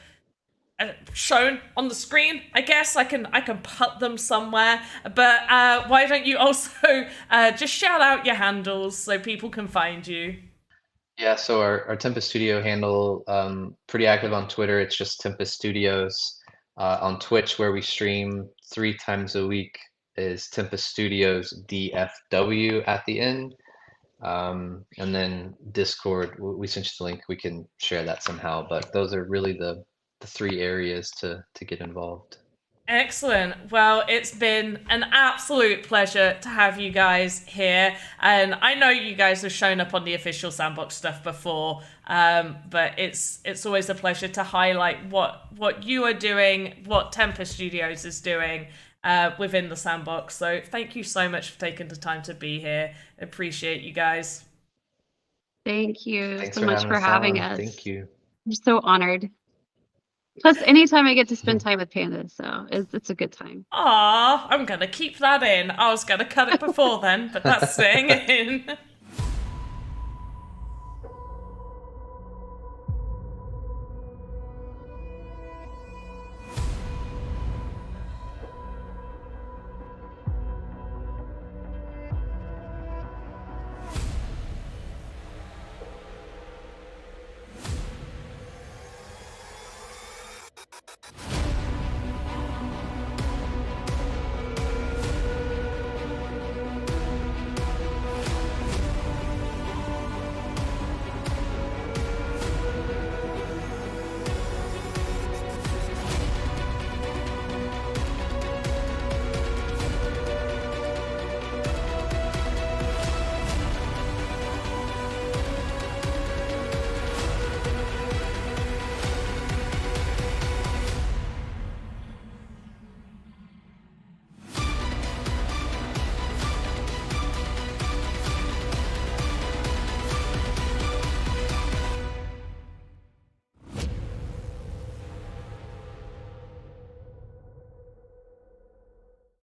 shown on the screen. I guess I can put them somewhere, but why don't you also just shout out your handles so people can find you? Yeah, so our Tempest Studio handle, pretty active on Twitter. It's just Tempest Studios. On Twitch, where we stream 3 times a week, is Tempest Studios DFW at the end. And then Discord, we sent you the link. We can share that somehow, but those are really the 3 areas to get involved. Excellent. Well, it's been an absolute pleasure to have you guys here. And I know you guys have shown up on the official Sandbox stuff before, but it's always a pleasure to highlight what you are doing, what Tempest Studios is doing within the Sandbox. So thank you so much for taking the time to be here. Appreciate you guys. Thank you Thanks so much for having us. Thank you. I'm so honored. Plus, anytime I get to spend time with pandas, so it's a good time. Aw, I'm gonna keep that in. I was gonna cut it before then, but that's staying in.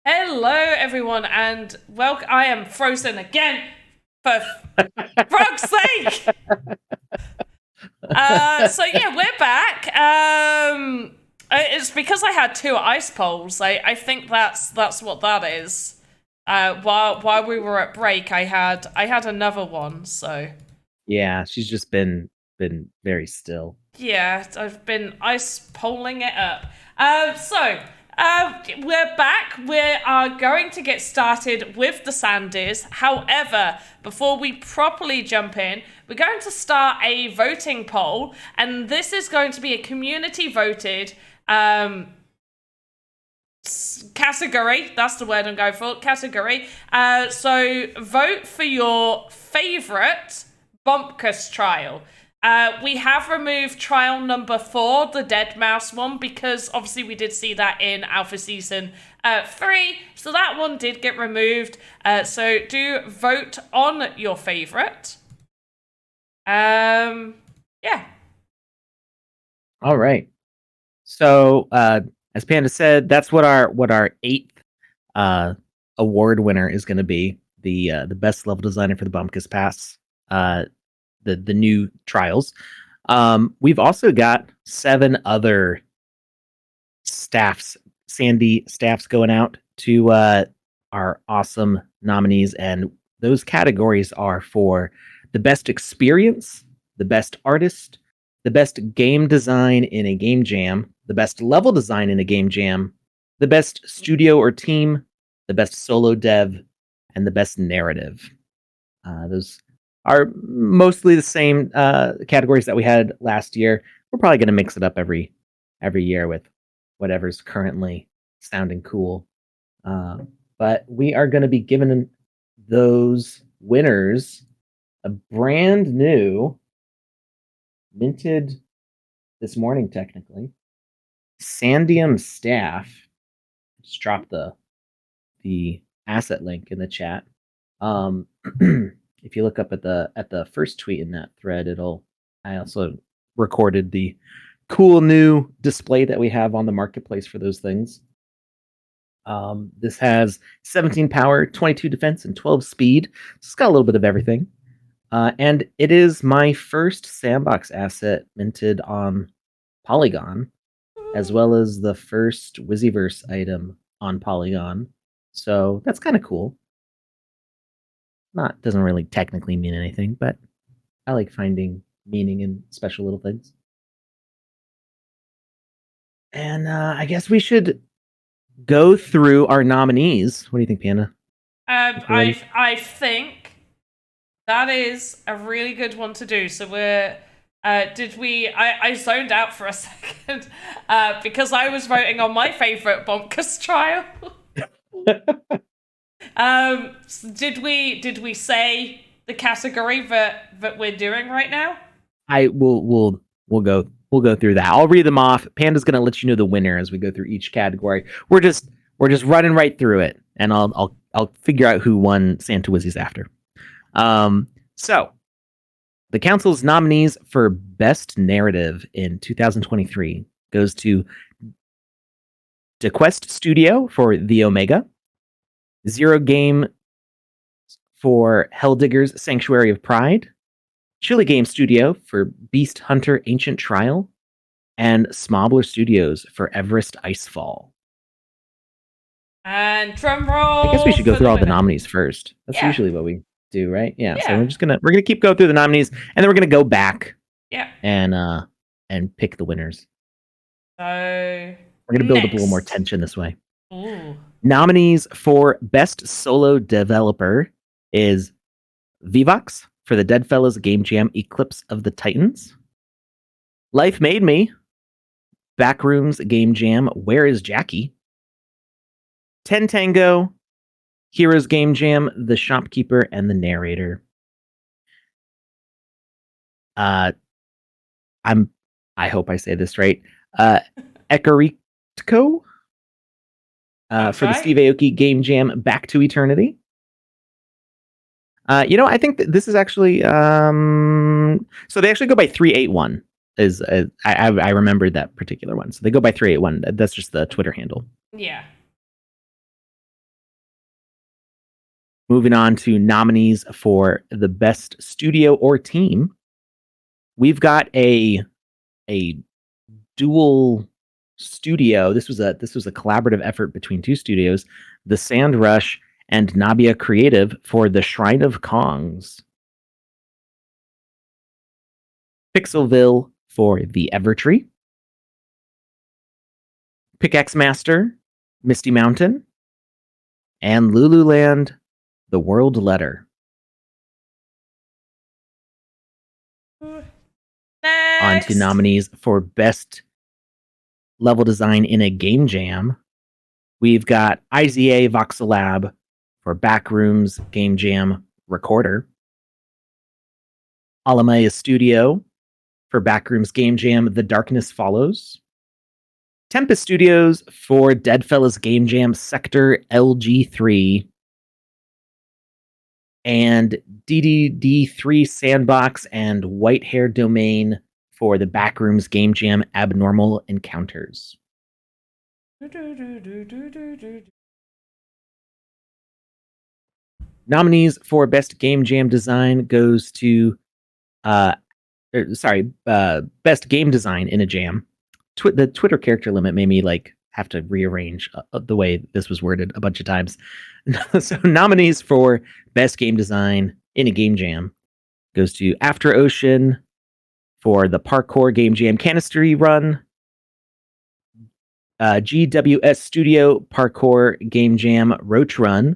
Hello, everyone, and welcome. I am frozen again, for frog's sake. So yeah, we're back. It's because I had 2 ice poles. I think that's what that is. While we were at break, I had another one. So yeah, she's just been very still. Yeah, I've been ice poling it up. We're back. We are going to get started with the Sandies. However, before we properly jump in, we're going to start a voting poll, and this is going to be a community voted category. That's the word I'm going for. Category. So vote for your favorite Bumpkus trial. We have removed trial number 4, the Dead Mouse one, because obviously we did see that in Alpha Season 3, so that one did get removed. So do vote on your favorite. Yeah. All right. So as Panda said, that's what our 8th award winner is going to be, the best level designer for the Bumpkus Pass. The new trials. We've also got 7 other Sandy staffs going out to our awesome nominees, and those categories are for the best experience, the best artist, the best game design in a game jam, the best level design in a game jam, the best studio or team, the best solo dev, and the best narrative. Those are mostly the same categories that we had last year. We're probably going to mix it up every year with whatever's currently sounding cool. But we are going to be giving those winners a brand new, minted this morning, technically, Sandium staff. Just drop the asset link in the chat. If you look up at the first tweet in that thread, I also recorded the cool new display that we have on the marketplace for those things. This has 17 power, 22 defense, and 12 speed. It's got a little bit of everything. And it is my first Sandbox asset minted on Polygon, as well as the first Wizzyverse item on Polygon. So that's kind of cool. Doesn't really technically mean anything, but I like finding meaning in special little things. And I guess we should go through our nominees. What do you think, Panda? I think that is a really good one to do. So we're I zoned out for a second because I was voting on my favorite Bonkers trial. Did we say the category that we're doing right now? We'll go through that. I'll read them off. Panda's gonna let you know the winner as we go through each category. We're just running right through it, and I'll figure out who won Santa Wizzies after. So the council's nominees for best narrative in 2023 goes to Tempest Studio for The Omega, Zero Game for Helldigger's Sanctuary of Pride, Chili Game Studio for Beast Hunter Ancient Trial, and Smobbler Studios for Everest Icefall. And drum roll. I guess we should go through all the nominees first. That's usually what we do, right? Yeah. So we're gonna keep going through the nominees, and then we're gonna go back. Yeah. And pick the winners. So we're gonna build up a little more tension this way. Ooh. Nominees for best solo developer is Vivox for the Deadfellas game jam Eclipse of the Titans, Life Made Me, Backrooms game jam Where is Jackie, Ten Tango, Heroes game jam The Shopkeeper and the Narrator. I hope I say this right. Ekariko for the Steve Aoki game jam Back to Eternity. I think that this is actually so they actually go by 381 is I remembered that particular one. So they go by 381. That's just the Twitter handle. Yeah. Moving on to nominees for the best studio or team. We've got a dual studio. This was a collaborative effort between two studios, the Sand Rush and Nabia Creative for the Shrine of Kongs, Pixelville for the Evertree, Pickaxe Master, Misty Mountain, and Lululand, The World Letter. Next. On to nominees for best level design in a game jam. We've got IZA Voxel Lab for Backrooms game jam Recorder, Alamaya Studio for Backrooms game jam The Darkness Follows, Tempest Studios for Deadfellas game jam Sector LG3, and DDD3 Sandbox and Whitehair Domain for the Backrooms game jam Abnormal Encounters. Nominees for best game jam design goes to best game design in a jam. The Twitter character limit made me have to rearrange the way this was worded a bunch of times. So nominees for best game design in a game jam goes to After Ocean for the Parkour game jam Canistry Run, GWS Studio Parkour Game Jam Roach Run,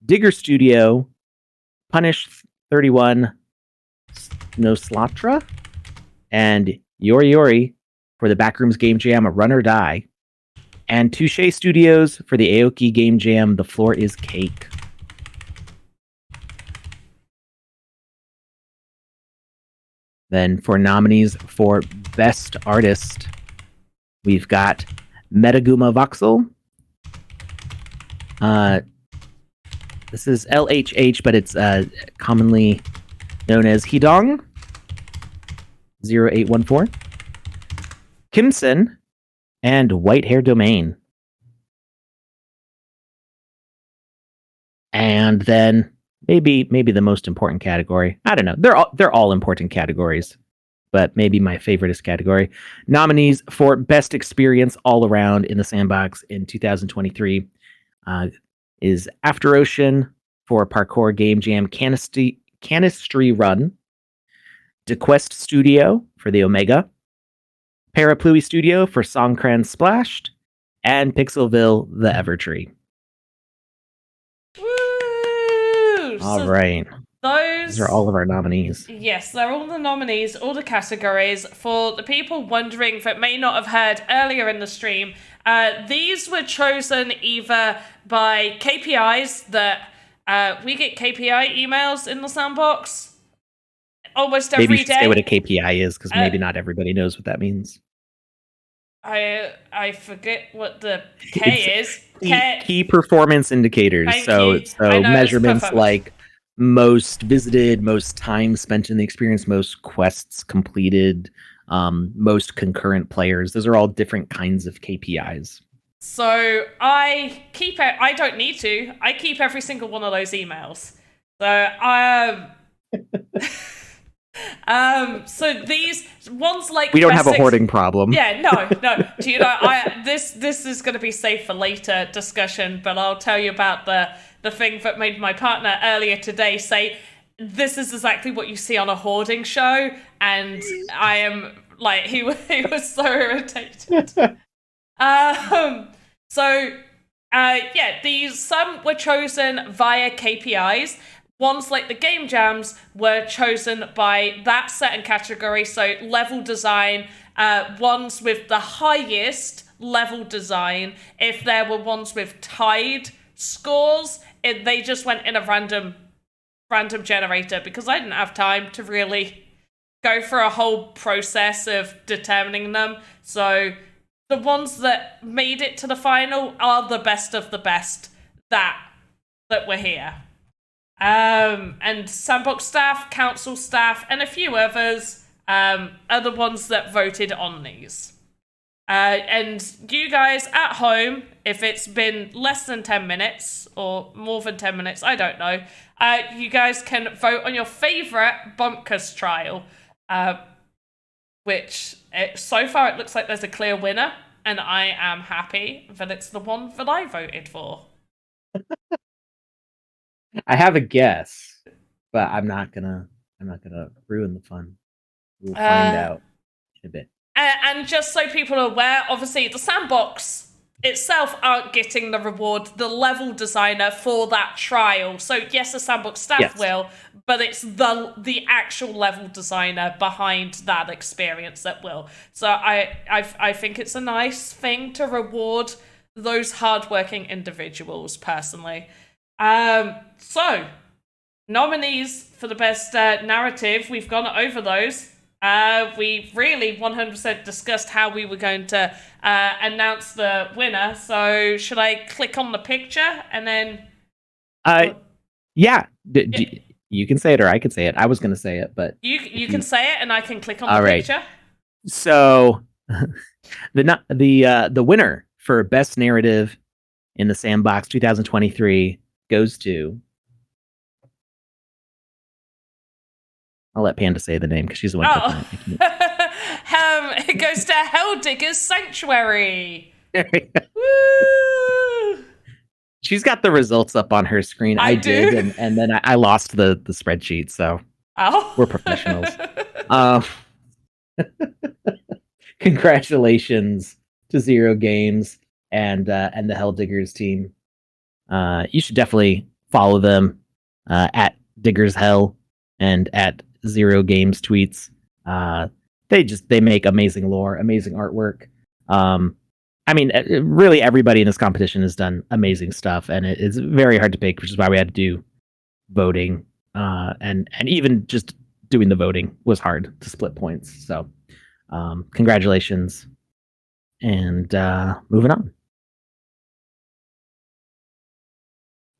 Digger Studio, Punish 31, Snoslatra, and Yori Yori for the Backrooms Game Jam Run or Die, and Touche Studios for the Aoki Game Jam The Floor is Cake. Then for nominees for Best Artist, we've got Metaguma Voxel. This is LHH, but it's commonly known as Hidong 0814. Kimson and White Hair Domain. And then maybe the most important category. I don't know. They're all important categories, but maybe my favoriteest category. Nominees for Best Experience All Around in the Sandbox in 2023 is After Ocean for Parkour Game Jam Canistry Run, DeQuest Studio for the Omega, Paraplui Studio for Songkran Splashed, and Pixelville the Evertree. Woo! All right. Those are all of our nominees. Yes, they're all the nominees, all the categories. For the people wondering that may not have heard earlier in the stream, these were chosen either by KPIs that we get KPI emails in the Sandbox almost every maybe you should day. say what a KPI is, because maybe not everybody knows what that means. I forget what the K is. Key performance indicators. Thank so you. I know measurements it's like most visited, most time spent in the experience, most quests completed, most concurrent players. Those are all different kinds of KPIs. So I keep it. I don't need to. I keep every single one of those emails. So these ones like we don't have a hoarding problem. Yeah, no. Do you know? This is going to be safe for later discussion, but I'll tell you about the thing that made my partner earlier today say this is exactly what you see on a hoarding show, and I am like he was so irritated. These some were chosen via KPIs. Ones like the game jams were chosen by that certain category, so level design, ones with the highest level design. If there were ones with tied scores, they just went in a random generator, because I didn't have time to really go through a whole process of determining them. So the ones that made it to the final are the best of the best that were here. And Sandbox staff, council staff, and a few others are the ones that voted on these. And you guys at home, if it's been less than 10 minutes or more than 10 minutes, I don't know, you guys can vote on your favorite Bumpkus trial, which so far it looks like there's a clear winner, and I am happy that it's the one that I voted for. I have a guess, but I'm not gonna ruin the fun. We'll find out in a bit. And just so people are aware, obviously the Sandbox itself aren't getting the reward, the level designer for that trial. So yes, the Sandbox staff will, but it's the actual level designer behind that experience that will. So I think it's a nice thing to reward those hardworking individuals personally. So nominees for the best narrative, we've gone over those. We really 100% discussed how we were going to announce the winner. So should I click on the picture and then? Yeah. You can say it or I can say it. I was going to say it, but you can say it and I can click on the picture. So the winner for best narrative in the Sandbox 2023 goes to. I'll let Panda say the name because she's the one. It goes to Helldigger's Sanctuary. Woo! She's got the results up on her screen. I did, and then I lost the spreadsheet. So we're professionals. Congratulations Zero Games and the Hell Diggers team. You should definitely follow them at Diggers Hell and at Zero Games tweets. They make amazing lore, amazing artwork. I mean, really everybody in this competition has done amazing stuff, and it's very hard to pick, which is why we had to do voting. And even just doing the voting was hard to split points. So, congratulations, and moving on.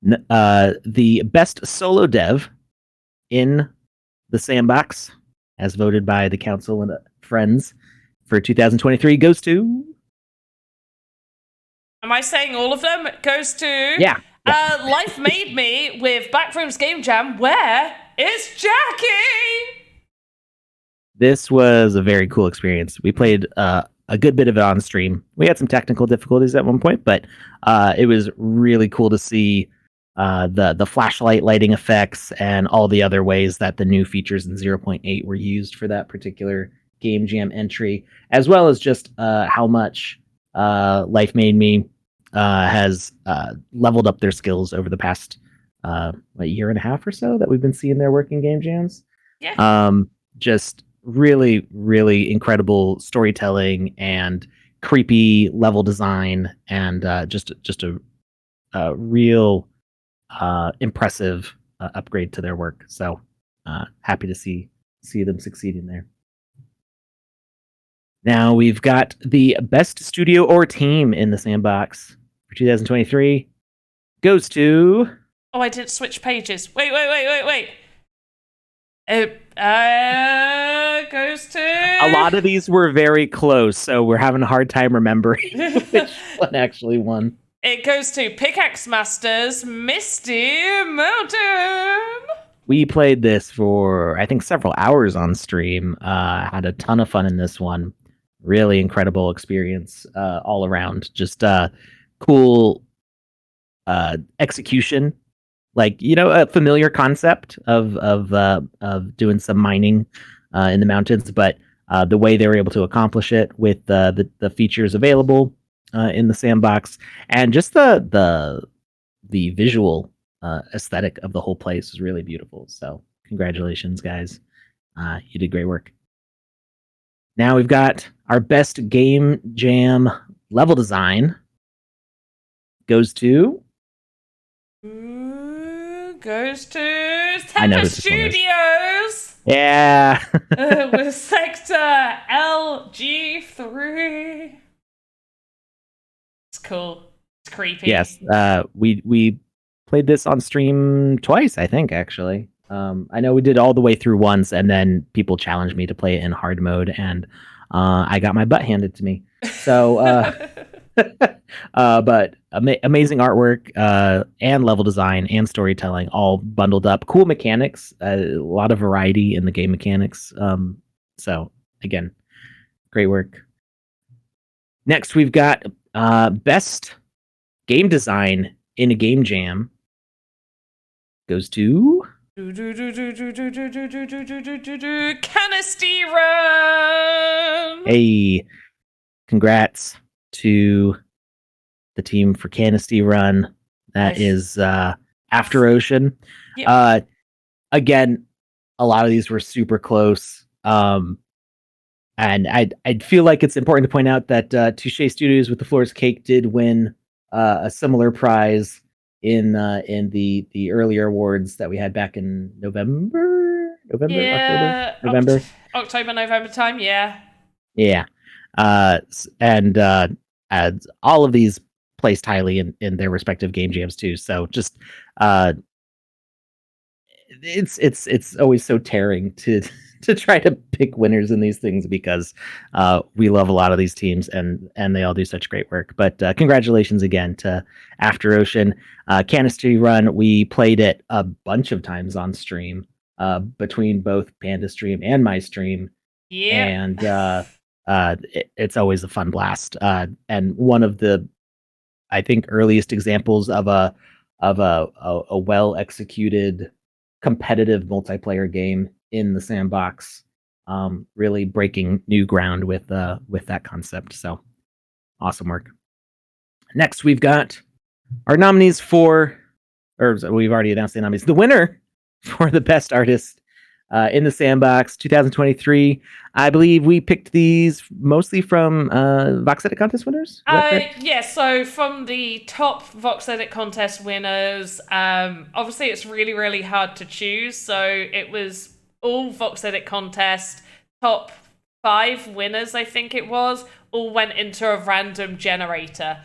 The best solo dev in the Sandbox, as voted by the council and friends for 2023, goes to. Am I saying all of them? It goes to Yeah. Life Made Me with Backrooms Game Jam. Where is Jackie? This was a very cool experience. We played a good bit of it on stream. We had some technical difficulties at one point, but it was really cool to see the flashlight lighting effects and all the other ways that the new features in 0.8 were used for that particular game jam entry, as well as just how much Life Made Me has leveled up their skills over the past a year and a half or so that we've been seeing their work in game jams. Yeah. Just really, really incredible storytelling and creepy level design, and just a real impressive upgrade to their work. So happy to see them succeeding there. Now we've got the best studio or team in the Sandbox for 2023 goes to. Oh, I didn't switch pages. Wait. Goes to. A lot of these were very close, so we're having a hard time remembering which one actually won. It goes to Pickaxe Masters, Misty Mountain. We played this for, I think, several hours on stream. Had a ton of fun in this one. Really incredible experience all around. Just cool execution. Like, a familiar concept of doing some mining in the mountains, but the way they were able to accomplish it with the features available in the Sandbox, and just the visual aesthetic of the whole place is really beautiful. So congratulations, guys. You did great work. Now we've got our best game jam level design goes to. Goes to Tempest Studios. Yeah. With Sector LG3. It's cool. It's creepy. Yes. We played this on stream twice, I think, actually. I know we did all the way through once, and then people challenged me to play it in hard mode, and I got my butt handed to me. So, but amazing artwork and level design and storytelling all bundled up. Cool mechanics, a lot of variety in the game mechanics. So, again, great work. Next, we've got best game design in a game jam goes to. Cannesty Run. Hey, congrats to the team for Cannesty Run. That Nice. is After Ocean. Yep. Again, a lot of these were super close. And I'd feel like it's important to point out that Touche Studios with The Floor's Cake did win a similar prize in the earlier awards that we had back in November, Yeah. October, November. October, November time, yeah. Yeah. And all of these placed highly in their respective game jams too. So just it's always so tearing to try to pick winners in these things, because we love a lot of these teams and they all do such great work. But congratulations again to After Ocean. Canistry Run, we played it a bunch of times on stream between both Panda stream and my stream. Yeah. And it's always a fun blast. And one of the, I think, earliest examples of a well executed competitive multiplayer game in the Sandbox, really breaking new ground with that concept. So Awesome work. Next, we've got our nominees we've already announced the nominees. The winner for the best artist in the Sandbox 2023. I believe we picked these mostly from Vox Edit contest winners. Is that correct? Yeah, so from the top Vox Edit contest winners, obviously it's really, really hard to choose. So it was all Vox Edit contest, top 5 winners, I think it was, all went into a random generator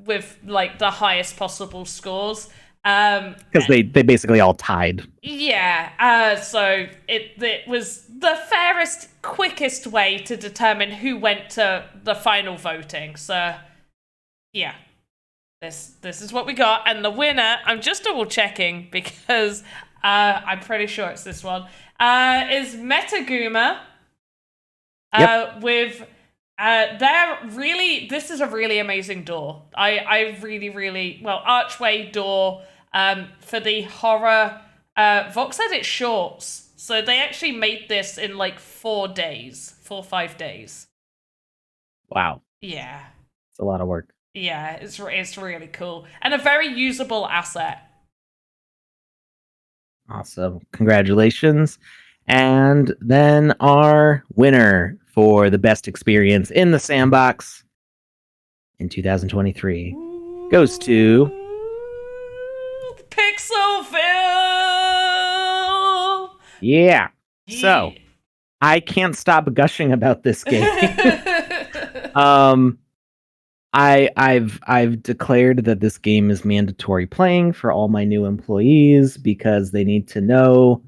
with like the highest possible scores. Because they basically all tied. Yeah, so it was the fairest, quickest way to determine who went to the final voting. So, yeah, this is what we got, and the winner. I'm just double checking because I'm pretty sure it's this one. Is Metaguma. Yep. With this is a really amazing door. I really archway door. For the horror Vox Edit shorts. So they actually made this in like 4 or 5 days. Wow. Yeah. It's a lot of work. Yeah, it's really cool. And a very usable asset. Awesome. Congratulations. And then our winner for the best experience in the Sandbox in 2023 goes to Pixelville! Yeah. So I can't stop gushing about this game. I've declared that this game is mandatory playing for all my new employees because they need to know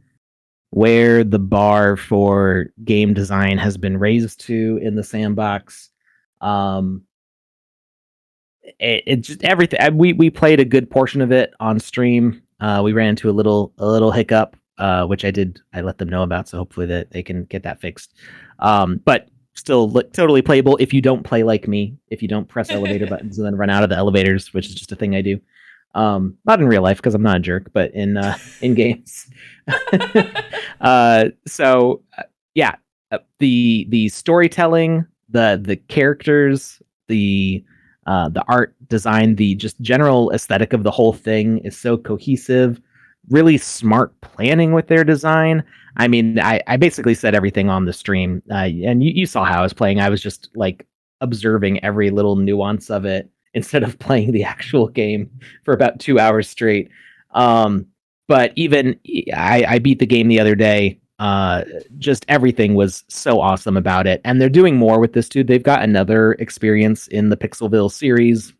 where the bar for game design has been raised to in the Sandbox. It just everything. We played a good portion of it on stream. We ran into a little hiccup, which I let them know about, so hopefully that they can get that fixed. But still totally playable if you don't play like me, if you don't press elevator buttons and then run out of the elevators, which is just a thing I do. Not in real life because I'm not a jerk, but in games. The storytelling, the characters, the art design, the just general aesthetic of the whole thing is so cohesive. Really smart planning with their design. I mean, I basically said everything on the stream, and you saw how I was playing. I was just like observing every little nuance of it instead of playing the actual game for about 2 hours straight. But even I beat the game the other day. Just everything was so awesome about it, and they're doing more with this too. They've got another experience in the Pixelville series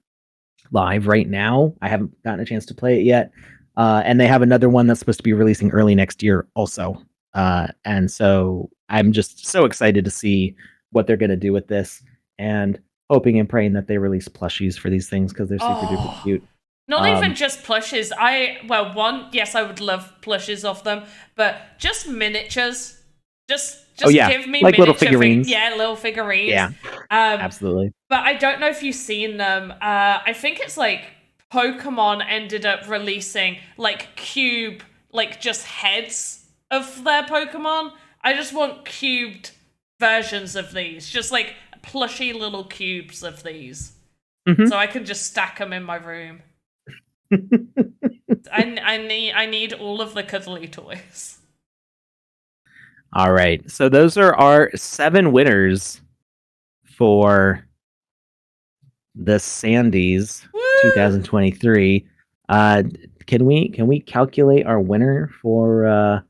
live right now. I haven't gotten a chance to play it yet, and they have another one that's supposed to be releasing early next year also. And so I'm just so excited to see what they're going to do with this, and hoping and praying that they release plushies for these things because they're super duper cute. Not even just plushes. I would love plushes of them, but just miniatures. Just give me like miniature little figurines. little figurines. Yeah, absolutely. But I don't know if you've seen them. I think it's like Pokemon ended up releasing like cube, like just heads of their Pokemon. I just want cubed versions of these, just like plushy little cubes of these, so I can just stack them in my room. I need all of the cuddly toys. All right, so those are our 7 winners for the Sandies 2023. Can we calculate our winner for?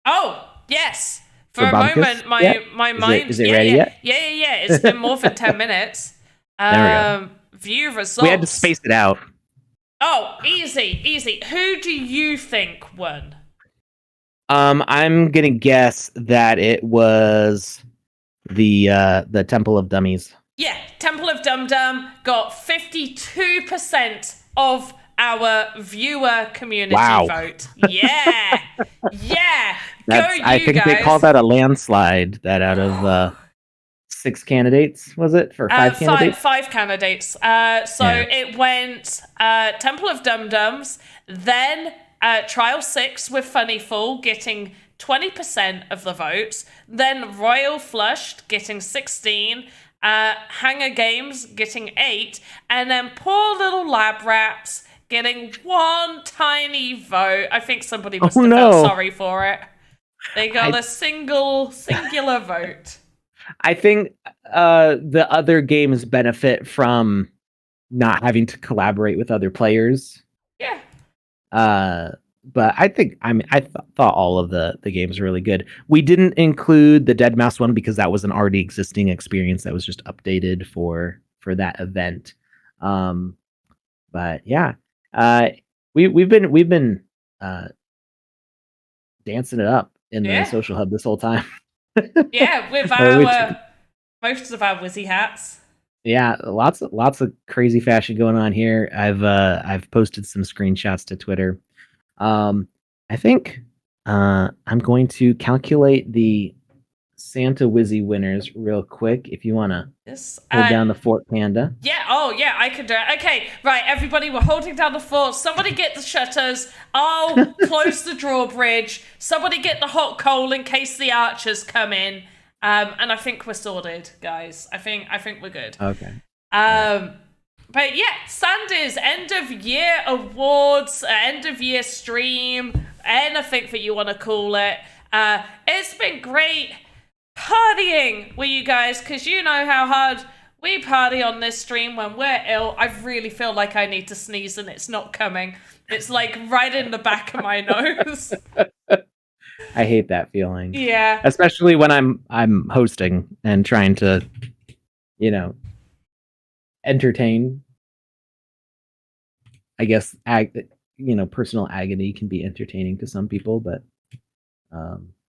Oh yes, for a Bobkus? moment, my mind is it ready yet? Yeah. It's been more than 10 minutes. There we go. View results. We had to space it out. Oh, easy. Who do you think won? I'm gonna guess that it was the Temple of Dummies. Yeah, Temple of Dum Dum got 52% of our viewer community vote. Yeah. I think guys. they call that a landslide. That out of 6 candidates, was it? For 5 candidates? 5 candidates. It went Temple of Dum Dums, then Trial 6 with Funny Fool getting 20% of the votes, then Royal Flushed getting 16, Hanger Games getting 8, and then poor little Lab Rats getting 1 tiny vote. I think somebody must have felt sorry for it. They got a singular vote. I think the other games benefit from not having to collaborate with other players. Yeah. But I think I thought all of the games were really good. We didn't include the Dead Mouse one because that was an already existing experience that was just updated for that event. But yeah, we've been dancing it up in the social hub this whole time. Yeah, with our most of our Wizzy hats. Yeah, lots of crazy fashion going on here. I've posted some screenshots to Twitter. I think I'm going to calculate the Santa Wizzy winners real quick. If you want to hold down the fort, Panda. Yeah. Oh, yeah. I can do it. Okay. Right, everybody. We're holding down the fort. Somebody get the shutters. I'll close the drawbridge. Somebody get the hot coal in case the archers come in. And I think we're sorted, guys. I think we're good. Okay. But yeah, Sanders, end of year awards, end of year stream, anything that you want to call it. It's been great partying with you guys, because you know how hard we party on this stream when we're ill. I really feel like I need to sneeze and it's not coming. It's like right in the back of my nose. I hate that feeling. Yeah. Especially when I'm hosting and trying to, entertain. I guess personal agony can be entertaining to some people, but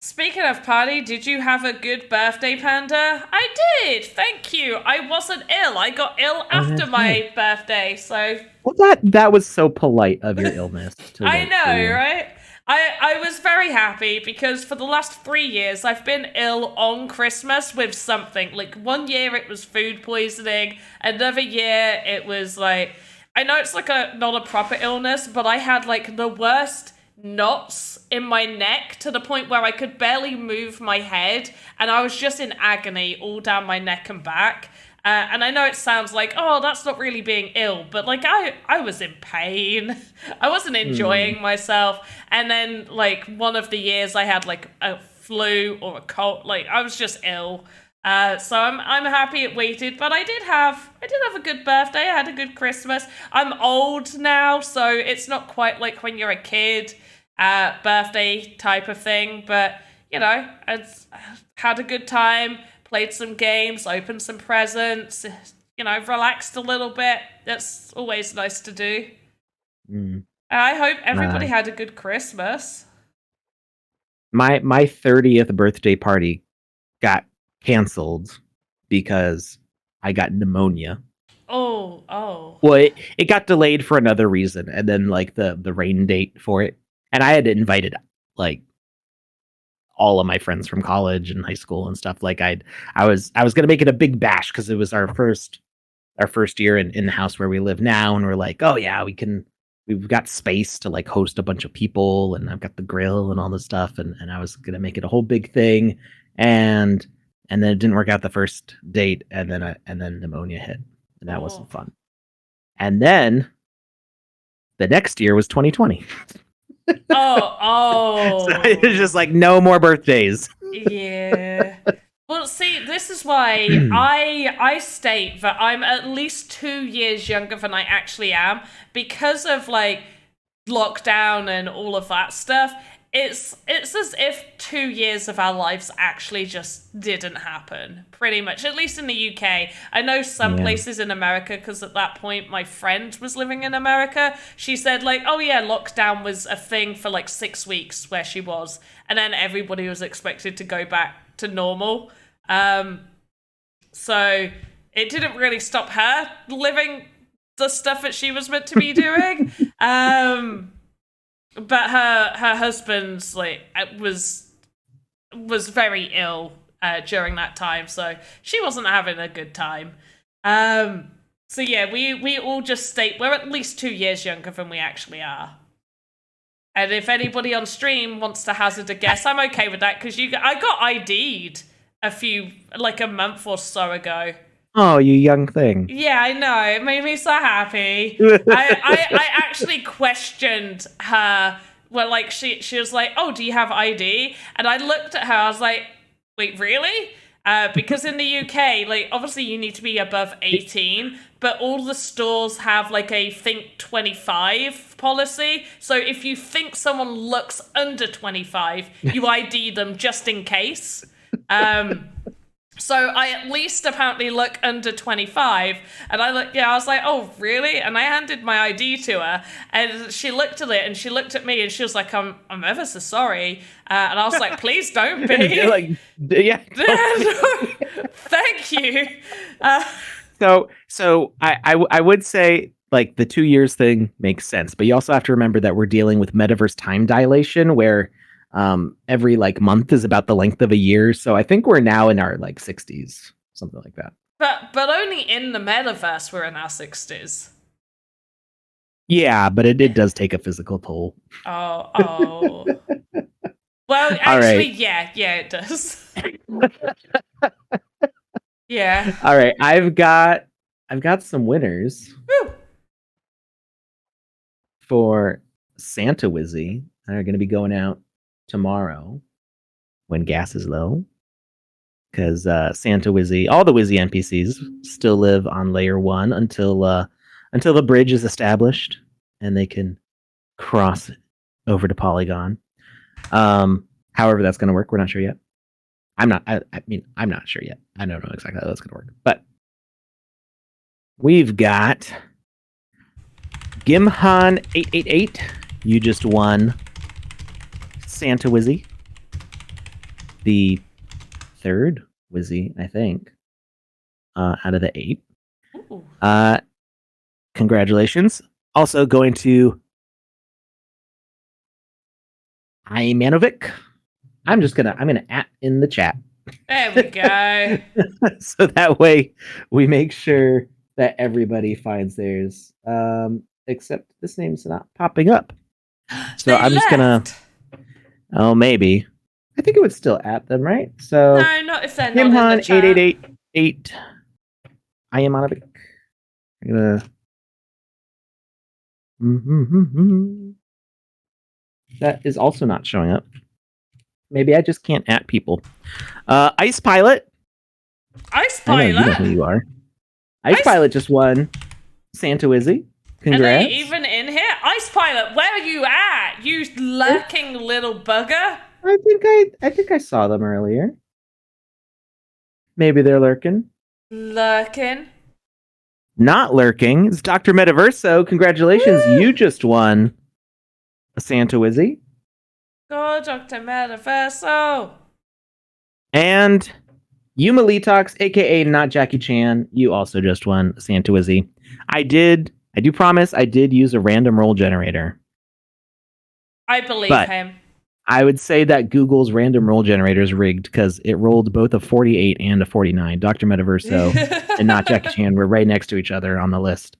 Speaking of party, did you have a good birthday, Panda? I did, thank you. I wasn't ill. I got ill after my birthday, so... Well, that was so polite of your illness. I know, right? I was very happy because for the last 3 years, I've been ill on Christmas with something. Like, 1 year it was food poisoning, another year it was like... I know it's like not a proper illness, but I had like the worst knots in my neck to the point where I could barely move my head, and I was just in agony all down my neck and back. And I know it sounds like, oh, that's not really being ill, but like I was in pain. I wasn't enjoying myself. And then like one of the years I had like a flu or a cold, like I was just ill. So I'm happy it waited, but I did have a good birthday. I had a good Christmas. I'm old now, so it's not quite like when you're a kid, birthday type of thing. But I had a good time, played some games, opened some presents, relaxed a little bit. That's always nice to do. I hope everybody had a good Christmas. My 30th birthday party got canceled because I got pneumonia. Oh. Well, it got delayed for another reason, and then like the rain date for it, and I had invited like all of my friends from college and high school and stuff. Like I was gonna make it a big bash because it was our first year in the house where we live now, and we're like, oh yeah, we've got space to like host a bunch of people, and I've got the grill and all this stuff, and I was gonna make it a whole big thing, and then it didn't work out the first date, and then pneumonia hit, and that wasn't fun. And then the next year was 2020. Oh. So it was just like no more birthdays. Yeah. Well, see, this is why I state that I'm at least 2 years younger than I actually am because of like lockdown and all of that stuff. It's as if 2 years of our lives actually just didn't happen, pretty much, at least in the UK. I know some places in America, because at that point my friend was living in America. She said like, oh yeah, lockdown was a thing for like 6 weeks where she was, and then everybody was expected to go back to normal. So it didn't really stop her living the stuff that she was meant to be doing. But her husband's like was very ill during that time, so she wasn't having a good time. So yeah, we all just state we're at least 2 years younger than we actually are. And if anybody on stream wants to hazard a guess, I'm okay with that because I got ID'd a month or so ago. Oh, you young thing. Yeah, I know. It made me so happy. I actually questioned her. Well, like she was like, "Oh, do you have ID?" And I looked at her. I was like, "Wait, really?" Because in the UK, like obviously you need to be above 18, but all the stores have like a think 25 policy. So if you think someone looks under 25, you ID them just in case. So I at least apparently look under 25, and I was like, oh, really? And I handed my ID to her, and she looked at it, and she looked at me, and she was like, I'm ever so sorry. And I was like, please don't be. You're like, yeah. Thank you. So I would say like the 2 years thing makes sense, but you also have to remember that we're dealing with metaverse time dilation where every like month is about the length of a year. So I think we're now in our like 60s, something like that. But only in the metaverse we're in our 60s. Yeah, but it does take a physical toll. Oh. Well, actually, right. yeah, it does. Yeah. All right, I've got some winners. Woo. For Santa Wizzy that are going to be going out tomorrow when gas is low, because Santa Wizzy, all the Wizzy NPCs still live on layer 1 until the bridge is established and they can cross over to Polygon. However that's going to work, we're not sure yet. I'm not sure yet. I don't know exactly how that's going to work, but we've got Gimhan888. You just won Santa Wizzy, the 3rd Wizzy, I think, out of the 8. Ooh. Congratulations. Also going to Imanovic. I'm gonna at in the chat. There we go. So that way we make sure that everybody finds theirs. Except this name's not popping up. So I'm just gonna. Oh, maybe. I think it would still at them, right? So No, not if they're not in the chat. 8888. I am on it. I'm gonna. That is also not showing up. Maybe I just can't at people. Ice Pilot. Ice I know you know Pilot. who you are. Ice Pilot just won Santa Wizzy. Congrats. Are they even in here? Ice Pilot, where are you at? You lurking little bugger. I think I saw them earlier. Maybe they're lurking. Lurking. Not lurking. It's Dr. Metaverso. Congratulations. Woo! You just won a Santa Wizzy. Go, Dr. Metaverso. And Yuma Letox, aka Not Jackie Chan, you also just won Santa Wizzy. I do promise I did use a random roll generator. I believe him. I would say that Google's random roll generator is rigged because it rolled both a 48 and a 49. Dr. Metaverso and Not Jackie Chan were right next to each other on the list.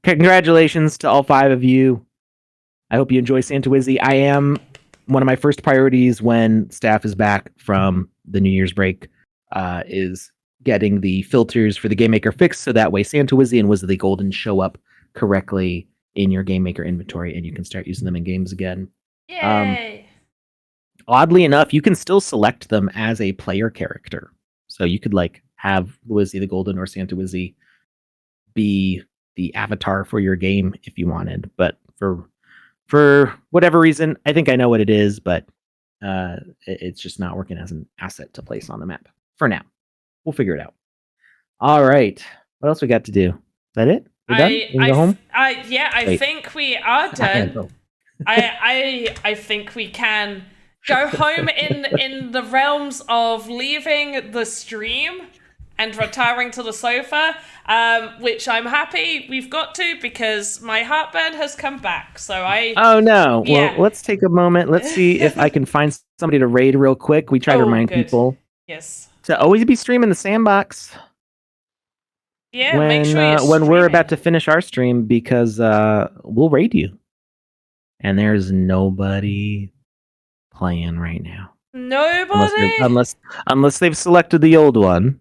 Congratulations to all 5 of you. I hope you enjoy Santa Wizzy. I am one of my first priorities when staff is back from the New Year's break is getting the filters for the Game Maker fixed, so that way Santa Wizzy and Wizzy the Golden show up correctly in your Game Maker inventory and you can start using them in games again. Yay! Oddly enough, you can still select them as a player character. So you could like have Wizzy the Golden or Santa Wizzy be the avatar for your game if you wanted. But for whatever reason, I think I know what it is, but it's just not working as an asset to place on the map for now. We'll figure it out. All right. What else we got to do? Is that it? We're done? We can go home? I think we are done. I think we can go home in the realms of leaving the stream and retiring to the sofa, which I'm happy we've got to because my heartburn has come back. Oh no! Yeah. Well, let's take a moment. Let's see if I can find somebody to raid real quick. We try to remind people. Yes. To always be streaming the Sandbox. Yeah, when, make sure when we're about to finish our stream because we'll raid you. And there's nobody playing right now. Nobody? Unless they've selected the old one.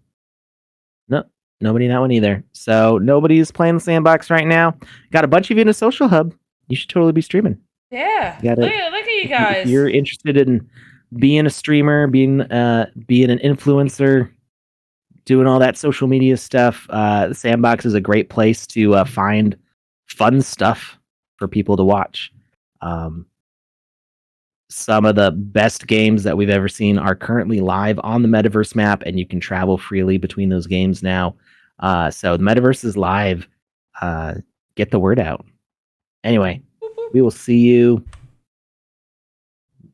No, Nobody in that one either. So nobody's playing the Sandbox right now. Got a bunch of you in a social hub. You should totally be streaming. Yeah. You gotta- Look at you If guys. you're interested in being a streamer, being an influencer, doing all that social media stuff, the Sandbox is a great place to find fun stuff for people to watch. Some of the best games that we've ever seen are currently live on the metaverse map, and you can travel freely between those games now. So the metaverse is live. Get the word out. Anyway, we will see you.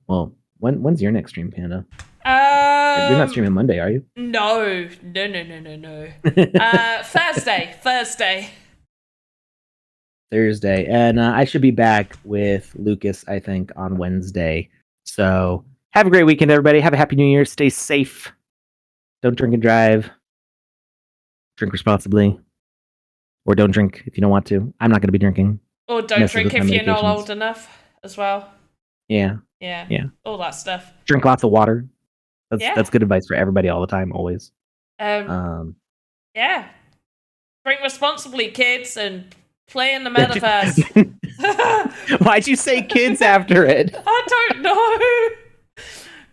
Well, when's your next stream, Panda? You're not streaming Monday, are you? No. Thursday. Thursday, and I should be back with Lucas, I think, on Wednesday. So have a great weekend, everybody. Have a happy New Year. Stay safe. Don't drink and drive. Drink responsibly, or don't drink if you don't want to. I'm not going to be drinking. Or don't Messes drink with if my you're not medications. old enough as well. Yeah, Yeah. All that stuff. drink lots of water. Yeah. That's good advice for everybody all the time, always. Yeah. Drink responsibly, kids, and play in the metaverse. Why'd you say kids after it? I don't know.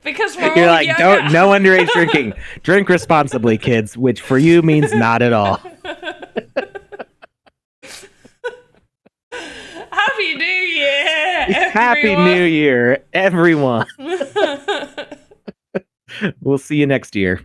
Because we're You're all like, younger. no underage drinking. Drink responsibly, kids, which for you means not at all. Happy New Year, Happy everyone. New Year, everyone. We'll see you next year.